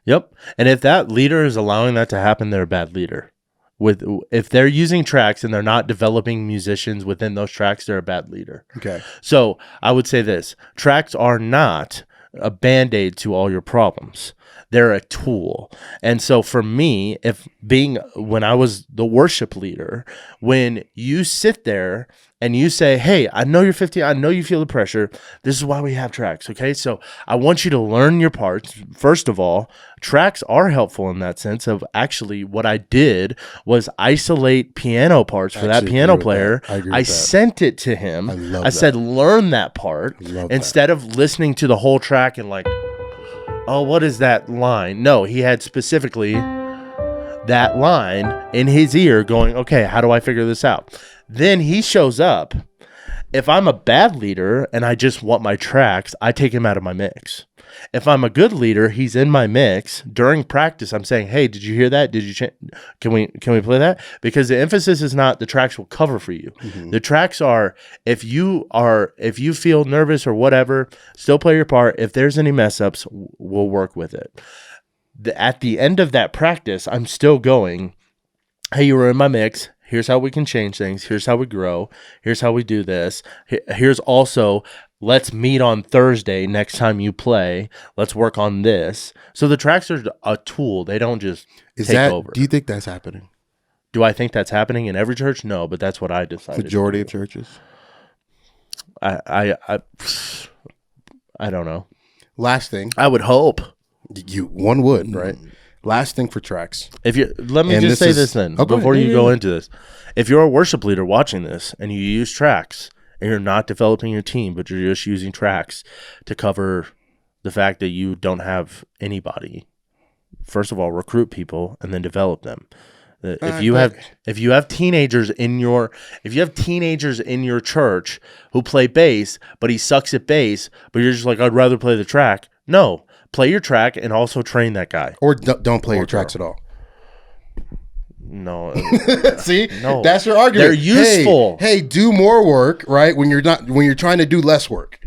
Yep. And if that leader is allowing that to happen, they're a bad leader. If they're using tracks and they're not developing musicians within those tracks, they're a bad leader. Okay. So I would say this: tracks are not a band-aid to all your problems. They're a tool. And so for me, when I was the worship leader, when you sit there and you say, hey, I know you're 15, I know you feel the pressure. This is why we have tracks, okay? So I want you to learn your parts. First of all, tracks are helpful in that sense of actually what I did was isolate piano parts for that piano player. I sent it to him. I said, learn that part instead of listening to the whole track and like, oh, what is that line? No, he had specifically that line in his ear going, okay, how do I figure this out? Then he shows up. If I'm a bad leader and I just want my tracks, I take him out of my mix. If I'm a good leader, he's in my mix. During practice, I'm saying, hey, did you hear that? Did you can we play that? Because the emphasis is not the tracks will cover for you. The tracks are if you feel nervous or whatever, still play your part. If there's any mess ups, we'll work with it. At the end of that practice, I'm still going, hey, you were in my mix. Here's how we can change things. Here's how we grow. Here's how we do this. Here's also, let's meet on Thursday next time you play. Let's work on this. So the tracks are a tool. They don't just take over. Do you think that's happening? Do I think that's happening in every church? No, but that's what I decided. Majority of churches? I don't know. Last thing. I would hope. One would, right? Last thing for tracks. Let me just say this then before you go into this. If you're a worship leader watching this and you use tracks and you're not developing your team, but you're just using tracks to cover the fact that you don't have anybody, first of all, recruit people and then develop them. If you have teenagers in your church who play bass, but he sucks at bass, but you're just like, I'd rather play the track. No. Play your track and also train that guy. Or don't play your tracks at all. No. See? No. That's your argument. They're useful. Hey, do more work, right? When you're trying to do less work.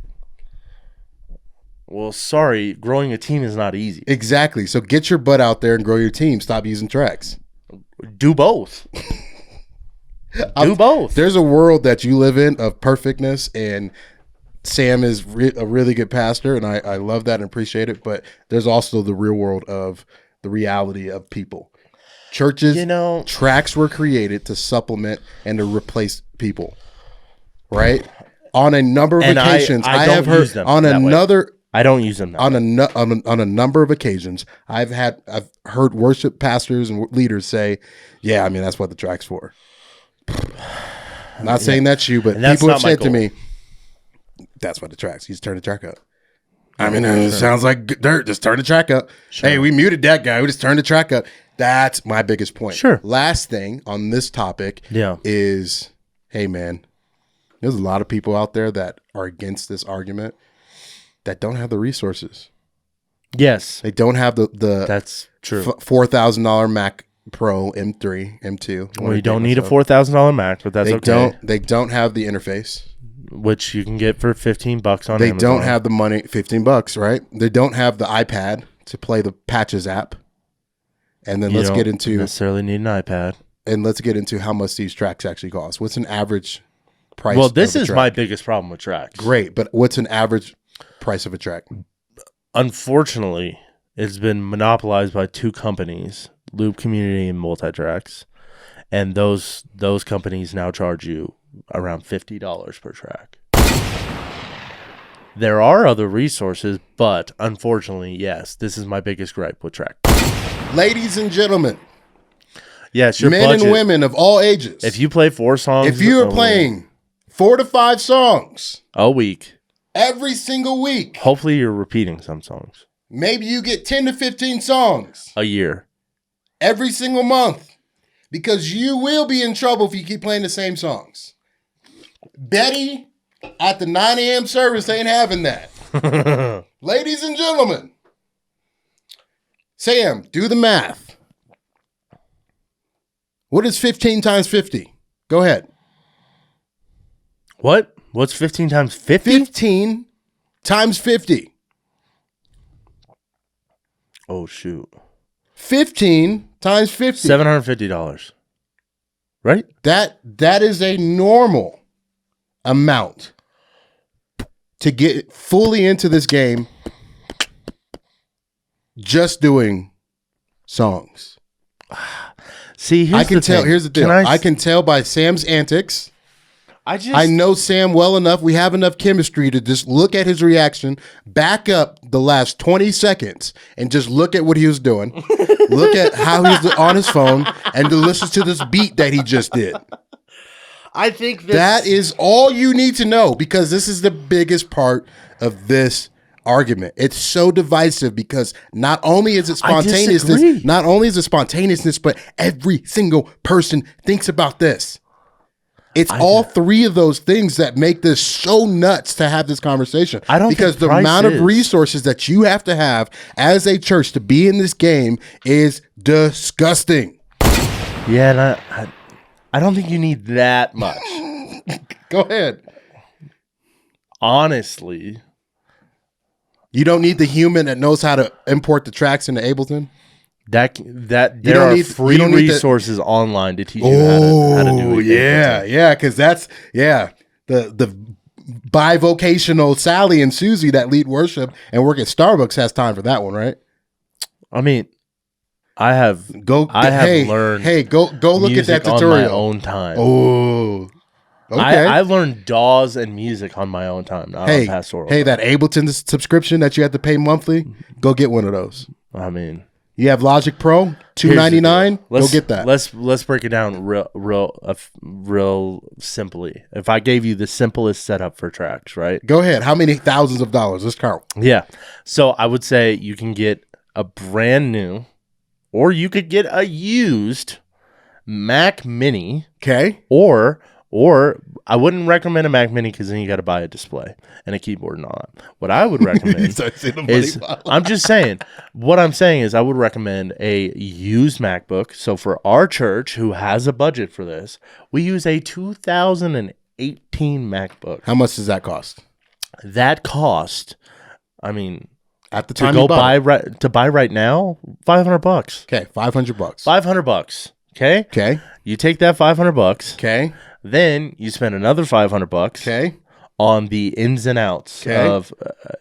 Well, sorry, growing a team is not easy. Exactly. So get your butt out there and grow your team. Stop using tracks. Do both. Do both. There's a world that you live in of perfectness, and Sam is a really good pastor, and I love that and appreciate it. But there's also the real world of the reality of people. Churches, tracks were created to supplement and to replace people, right? On a number of occasions, I have heard I don't use them on a number of occasions. I've heard worship pastors and leaders say, "Yeah, I mean that's what the track's for." I'm not saying that's you, but people have said to me, that's what the tracks. You just turn the track up. I mean, it sounds like dirt. Just turn the track up. Sure. Hey, we muted that guy. We just turned the track up. That's my biggest point. Sure. Last thing on this topic is, hey, man, there's a lot of people out there that are against this argument that don't have the resources. Yes. They don't have the that's true. $4,000 Mac Pro M3, M2. Well, you don't need a $4,000 Mac, but that's okay. They don't have the interface, which you can get for $15 on Amazon. They don't have the money, $15, right? They don't have the iPad to play the Patches app. And then let's get into necessarily need an iPad. And let's get into how much these tracks actually cost. What's an average price? Well, this is my biggest problem with tracks. Great, but what's an average price of a track? Unfortunately, it's been monopolized by two companies, Loop Community and MULTITRACK. and those companies now charge you around $50 per track. There are other resources, but unfortunately, yes, this is my biggest gripe with track. Ladies and gentlemen, yes, your men budget, and women of all ages. If you play 4 songs, if you are playing 4 to 5 songs a week, every single week, hopefully you're repeating some songs. Maybe you get 10 to 15 songs a year, every single month, because you will be in trouble if you keep playing the same songs. Betty at the 9 a.m. service ain't having that. Ladies and gentlemen, Sam, do the math. What is 15 times 50? Go ahead. What? What's 15 times 50? 15 times 50. Oh, shoot. 15 times 50. $750. Right? That is a normal amount to get fully into this game just doing songs. See, here's I can the tell. thing. Here's the deal. I can tell by Sam's antics. I know Sam well enough. We have enough chemistry to just look at his reaction, back up the last 20 seconds, and just look at what he was doing. Look at how he was on his phone, and to listen to this beat that he just did. I think that is all you need to know, because this is the biggest part of this argument. It's so divisive because not only is it spontaneousness, but every single person thinks about this. It's all 3 of those things that make this so nuts to have this conversation. I don't because think the amount of resources that you have to have as a church to be in this game is disgusting. Yeah, and I don't think you need that much. Go ahead. Honestly, you don't need the human that knows how to import the tracks into Ableton. That there are free resources online to teach you how to do it. Yeah, because that's the bivocational Sally and Susie that lead worship and work at Starbucks has time for that one, right? I mean, I have learned. Go look at that tutorial on my own time. Oh, okay. I learned DAWs and music on my own time, not on pastoral. Hey, that Ableton subscription that you have to pay monthly, go get one of those. I mean, you have Logic Pro, $299. Go get that. Let's break it down real simply. If I gave you the simplest setup for tracks, right? Go ahead. How many thousands of dollars? Let's count. Yeah. So I would say you can get a brand new, or you could get a used Mac Mini. Okay. Or I wouldn't recommend a Mac Mini because then you got to buy a display and a keyboard and all that. What I would recommend is, I'm just saying, what I'm saying is I would recommend a used MacBook. So for our church, who has a budget for this, we use a 2018 MacBook. How much does that cost? That cost, I mean, at the time to buy right now, $500. Okay, $500. $500. Okay. Okay. You take that $500. Okay. Then you spend another $500. Okay. On the ins and outs of,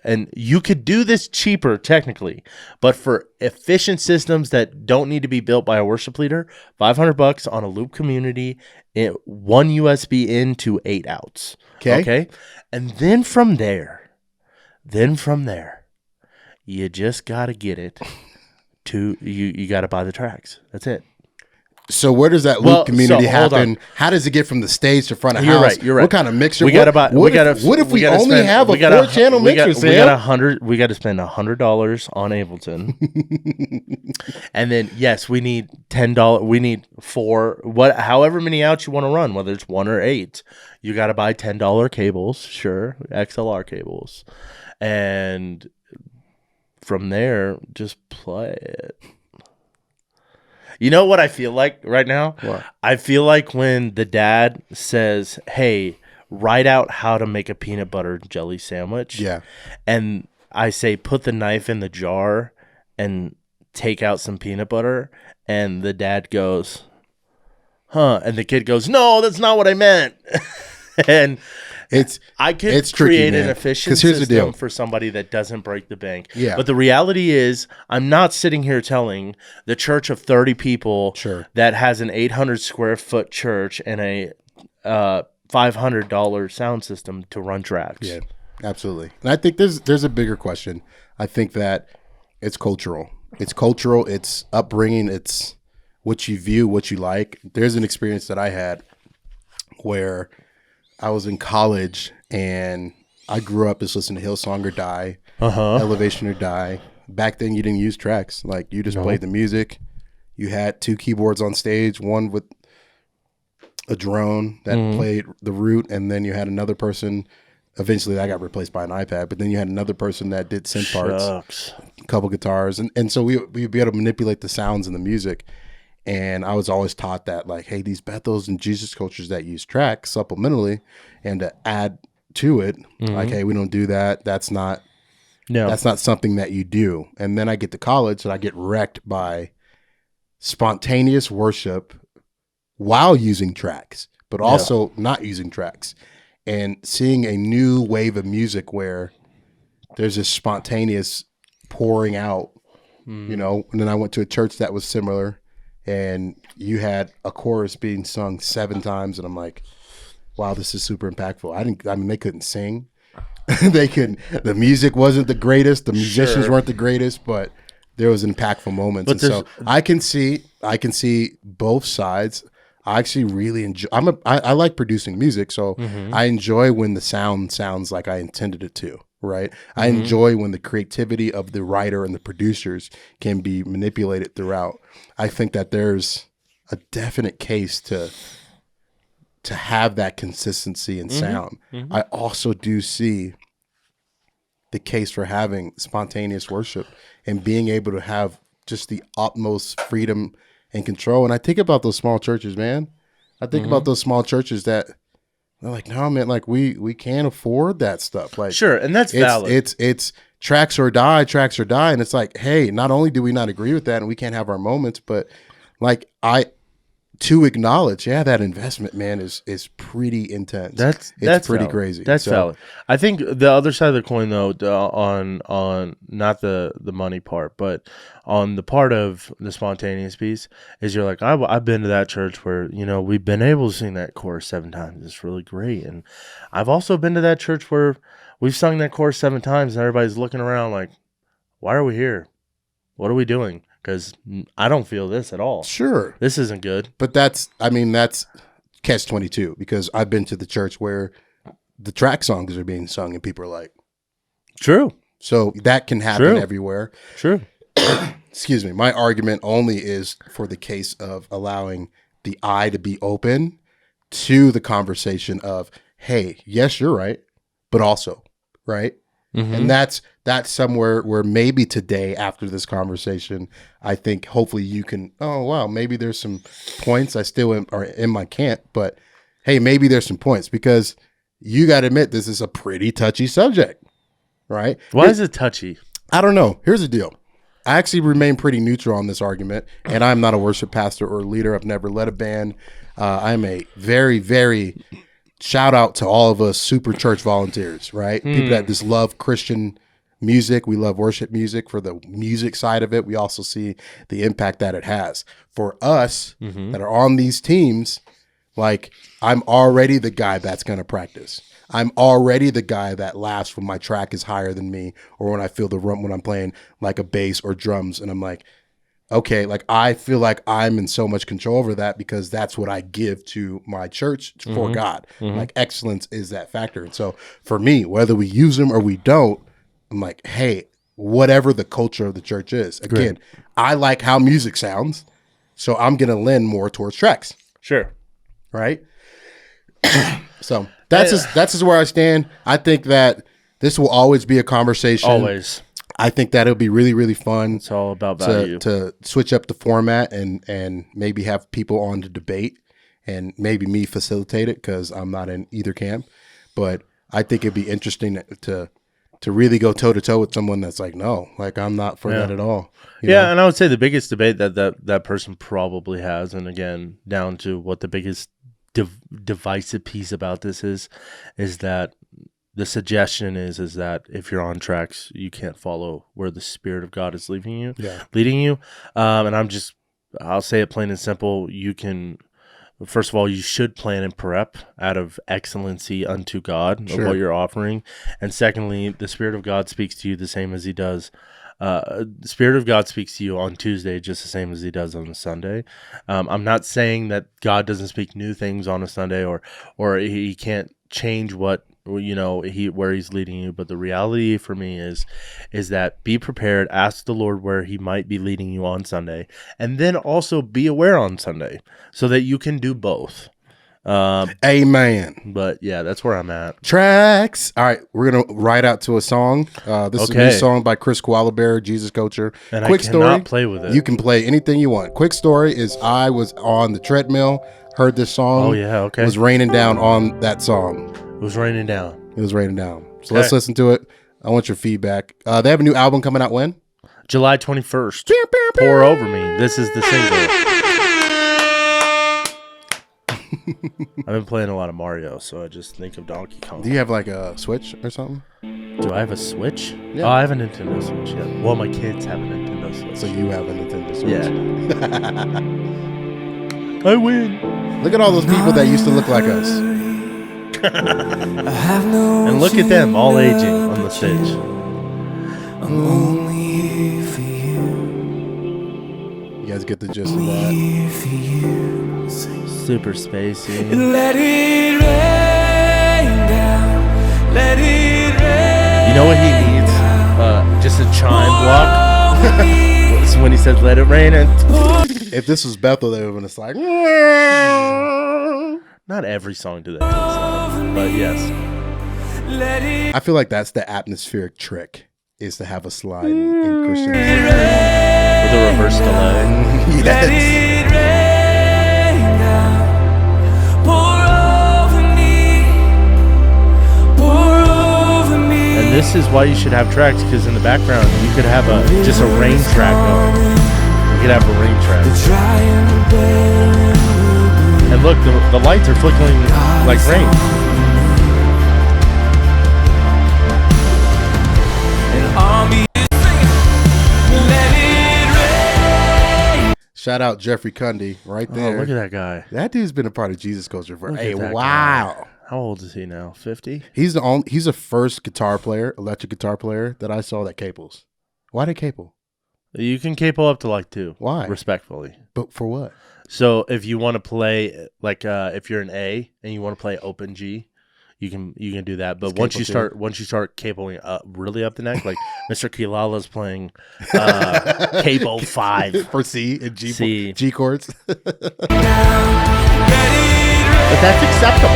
and you could do this cheaper technically, but for efficient systems that don't need to be built by a worship leader, $500 on a Loop Community, 1 USB in to 8 outs. Okay. And then from there, you just got to get it to, you got to buy the tracks. That's it. So where does that Loop Community happen? How does it get from the stage to front of house? You're right. What kind of mixer? What if we only have a 4-channel mixer? We got to spend $100 on Ableton, and then yes, we need $10. We need however many outs you want to run, whether it's 1 or 8. You got to buy $10 cables, sure, XLR cables, and from there just play it. You know what I feel like right now? What? I feel like when the dad says, hey, write out how to make a peanut butter jelly sandwich. Yeah. And I say, put the knife in the jar and take out some peanut butter. And the dad goes, huh? And the kid goes, no, that's not what I meant. And I could it's tricky, create man. an efficient 'Cause here's the deal. system for somebody that doesn't break the bank. Yeah. But the reality is, I'm not sitting here telling the church of 30 people Sure. that has an 800 square foot church and a $500 sound system to run tracks. Yeah, absolutely. And I think there's a bigger question. I think that it's cultural. It's cultural. It's upbringing. It's what you view, what you like. There's an experience that I had where I was in college and I grew up just listening to Hillsong or Die, Elevation or Die. Back then, you didn't use tracks. Like, you just played the music. You had 2 keyboards on stage, one with a drone that played the root, and then you had another person. Eventually, that got replaced by an iPad, but then you had another person that did synth parts, a couple guitars, and so we'd be able to manipulate the sounds and the music. And I was always taught that, like, hey, these Bethels and Jesus cultures that use tracks supplementally and to add to it, like, hey, we don't do that. That's not something that you do. And then I get to college and I get wrecked by spontaneous worship while using tracks, but also not using tracks, and seeing a new wave of music where there's this spontaneous pouring out, you know. And then I went to a church that was similar, and you had a chorus being sung 7 times, and I'm like, wow, this is super impactful. I mean, they couldn't sing. The music wasn't the greatest. The musicians weren't the greatest, but there was impactful moments. And so I can see both sides. I actually really enjoy, I like producing music. So I enjoy when the sound sounds like I intended it to, right? I enjoy when the creativity of the writer and the producers can be manipulated throughout. I think that there's a definite case to have that consistency in sound. I also do see the case for having spontaneous worship and being able to have just the utmost freedom and control. And I think about those small churches, man. I think about those small churches that they're like, no, man, like we can't afford that stuff. Like, sure, and that's valid. It's tracks or die. And it's like, hey, not only do we not agree with that and we can't have our moments, but like to acknowledge, that investment, man, is pretty intense. That's pretty valid. crazy. That's valid. I think the other side of the coin, though, on not the money part, but on the part of the spontaneous piece, is you're like, I've been to that church where, you know, we've been able to sing that chorus 7 times. It's really great. And I've also been to that church where we've sung that chorus 7 times and everybody's looking around like, why are we here? What are we doing? Because I don't feel this at all. Sure. This isn't good. But that's catch-22, because I've been to the church where the track songs are being sung and people are like, true. So that can happen everywhere. True. Excuse me. My argument only is for the case of allowing the eye to be open to the conversation of, hey, yes, you're right, but also, right? And that's somewhere where maybe today, after this conversation, I think hopefully you can, oh, wow, maybe there's some points I still are in my camp, but hey, maybe there's some points, because you got to admit this is a pretty touchy subject, right? Why is it touchy? I don't know. Here's the deal. I actually remain pretty neutral on this argument, and I'm not a worship pastor or leader. I've never led a band. I'm a very, very... shout out to all of us super church volunteers, right? People that just love Christian music. We love worship music for the music side of it. We also see the impact that it has. For us that are on these teams, like, I'm already the guy that's going to practice. I'm already the guy that laughs when my track is higher than me, or when I feel the room when I'm playing like a bass or drums. And I'm like, okay, like, I feel like I'm in so much control over that, because that's what I give to my church for God. Like, excellence is that factor. And so for me, whether we use them or we don't, I'm like, hey, whatever the culture of the church is, again, I like how music sounds, so I'm going to lend more towards tracks. Sure. Right? So that's just where I stand. I think that this will always be a conversation. Always. I think that it'll be really, really fun. It's all about value. To switch up the format and maybe have people on to debate, and maybe me facilitate it, because I'm not in either camp. But I think it'd be interesting to really go toe to toe with someone that's like, no, like, I'm not for that at all. You know? And I would say the biggest debate that person probably has, and again, down to what the biggest divisive piece about this is that the suggestion is that if you're on tracks, you can't follow where the Spirit of God is leading you. And I'll say it plain and simple. You can, first of all, you should plan and prep out of excellency unto God of what you're offering. And secondly, the Spirit of God speaks to you the same as he does. The Spirit of God speaks to you on Tuesday just the same as he does on a Sunday. I'm not saying that God doesn't speak new things on a Sunday or he can't change what where he's leading you, but the reality for me is that be prepared, ask the Lord where he might be leading you on Sunday, and then also be aware on Sunday so that you can do both. Amen. But yeah, that's where I'm at. Tracks. All right, we're gonna ride out to a song. This is a new song by Chris Qualibear, Jesus Coacher. And Quick I cannot story. play with it. You can play anything you want. Quick story is I was on the treadmill, heard this song. Oh yeah, okay. It was raining down on that song. It was raining down. It was raining down. So let's listen to it. I want your feedback. They have a new album coming out when? July 21st. Pour Over Me. This is the single. I've been playing a lot of Mario, so I just think of Donkey Kong. Do you have like a Switch or something? Do I have a Switch? Yeah. Oh, I have a Nintendo Switch, yeah. Well, my kids have a Nintendo Switch. So you have a Nintendo Switch. Yeah. I win. Look at all those people that used to look like us. And look at them all aging on the stage. I'm only here for you. You guys get the gist of that. Here for you. Super spacey. Let it rain down. Let it rain. You know what he needs? Just a chime block. So when he says "Let it rain," and If this was Bethel, they would have been just like. not every song do that, but yes. I feel like that's the atmospheric trick, is to have a slide in Christian music. With a reverse delay. Yes. And this is why you should have tracks, because in the background you could have just a rain track going. You could have a rain track. And look, the lights are flickering like rain. Shout out Jeffrey Cundy right there. Oh, look at that guy. That dude's been a part of Jesus culture for Look a at that while. guy. How old is he now? 50? He's the first guitar player, electric guitar player that I saw that caples. Why did caple? You can capo up to like 2. Why? Respectfully. But for what? So if you want to play like if you're an A and you want to play open G, you can do that. But once you start capoing up really up the neck, like Mr. Kilala's playing capo 5 For C and G, C. G chords. But that's acceptable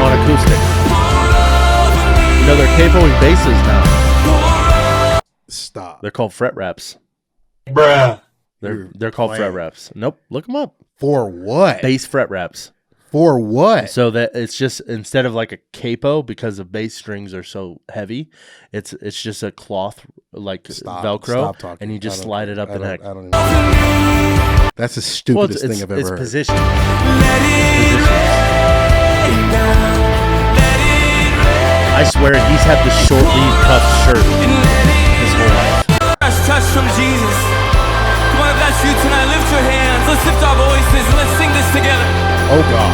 on acoustic. You know, they're capoing basses now. Stop. They're called fret reps. Bruh. They're called fret reps. Nope, look them up. For what? Bass fret reps. For what? So that it's just, instead of like a capo, because the bass strings are so heavy, it's just a cloth like Velcro, Stop talking. and you just slide it up the neck. I don't even That's the stupidest thing I've ever It's heard. position. I swear he's had the short sleeve cuff shirt his whole life. Touch from Jesus. Come on, if that's you tonight, lift your hands. Let's lift our voices and let's sing this together. Oh God.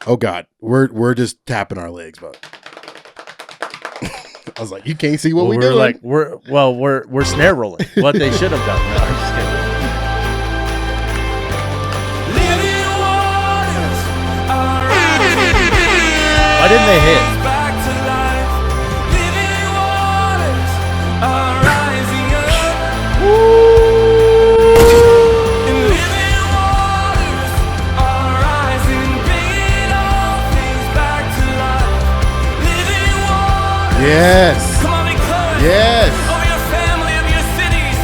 Oh God. We're just tapping our legs, but I was like, you can't see what we we're doing. like we're snare rolling. What they should have done. No, I'm just kidding. Living waters are rising. Why didn't they hit? Back to life. Living waters are rising up. And living waters are rising, bringing all things back to life. Living waters. Yes. Come on, declare it. Yes. Over your family, over your cities.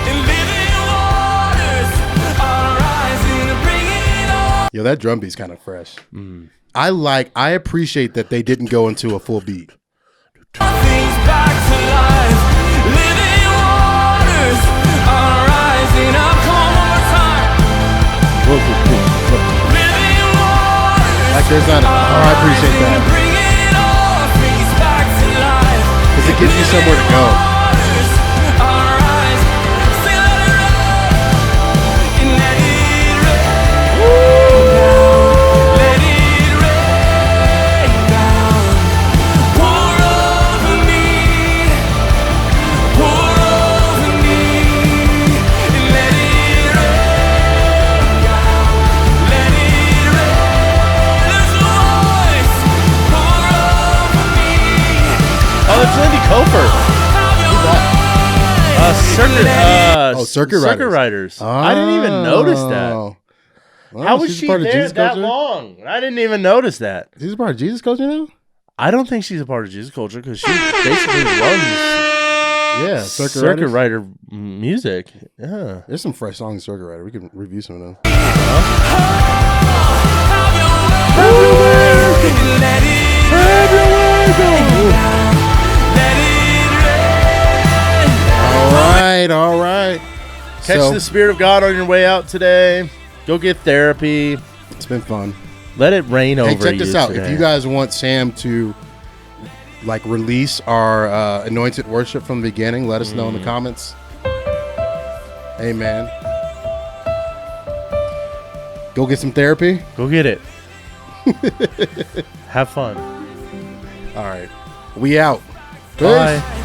And living waters are rising, bringing all Yo, that drum beat's kind of fresh. I appreciate that they didn't go into a full beat. things back to life. Living waters are rising up. Come on, one more time. Living There's not. I appreciate that because it gives you somewhere to go. Oh, it's Lindy Cofer. Circuit Riders. I didn't even notice that. Well, How was she's she part of there Jesus that culture? long? I didn't even notice that. She's a part of Jesus culture now? I don't think she's a part of Jesus culture because she basically runs Yeah, Circuit Rider music. Yeah. There's some fresh songs in Circuit Rider. We can review some of them. All right. Catch the Spirit of God on your way out today. Go get therapy. It's been fun. Let it rain over you. Hey, check this out. today. If you guys want Sam to release our anointed worship from the beginning, let us know in the comments. Amen. Go get some therapy. Go get it. Have fun. All right. We out. Bye. Peace.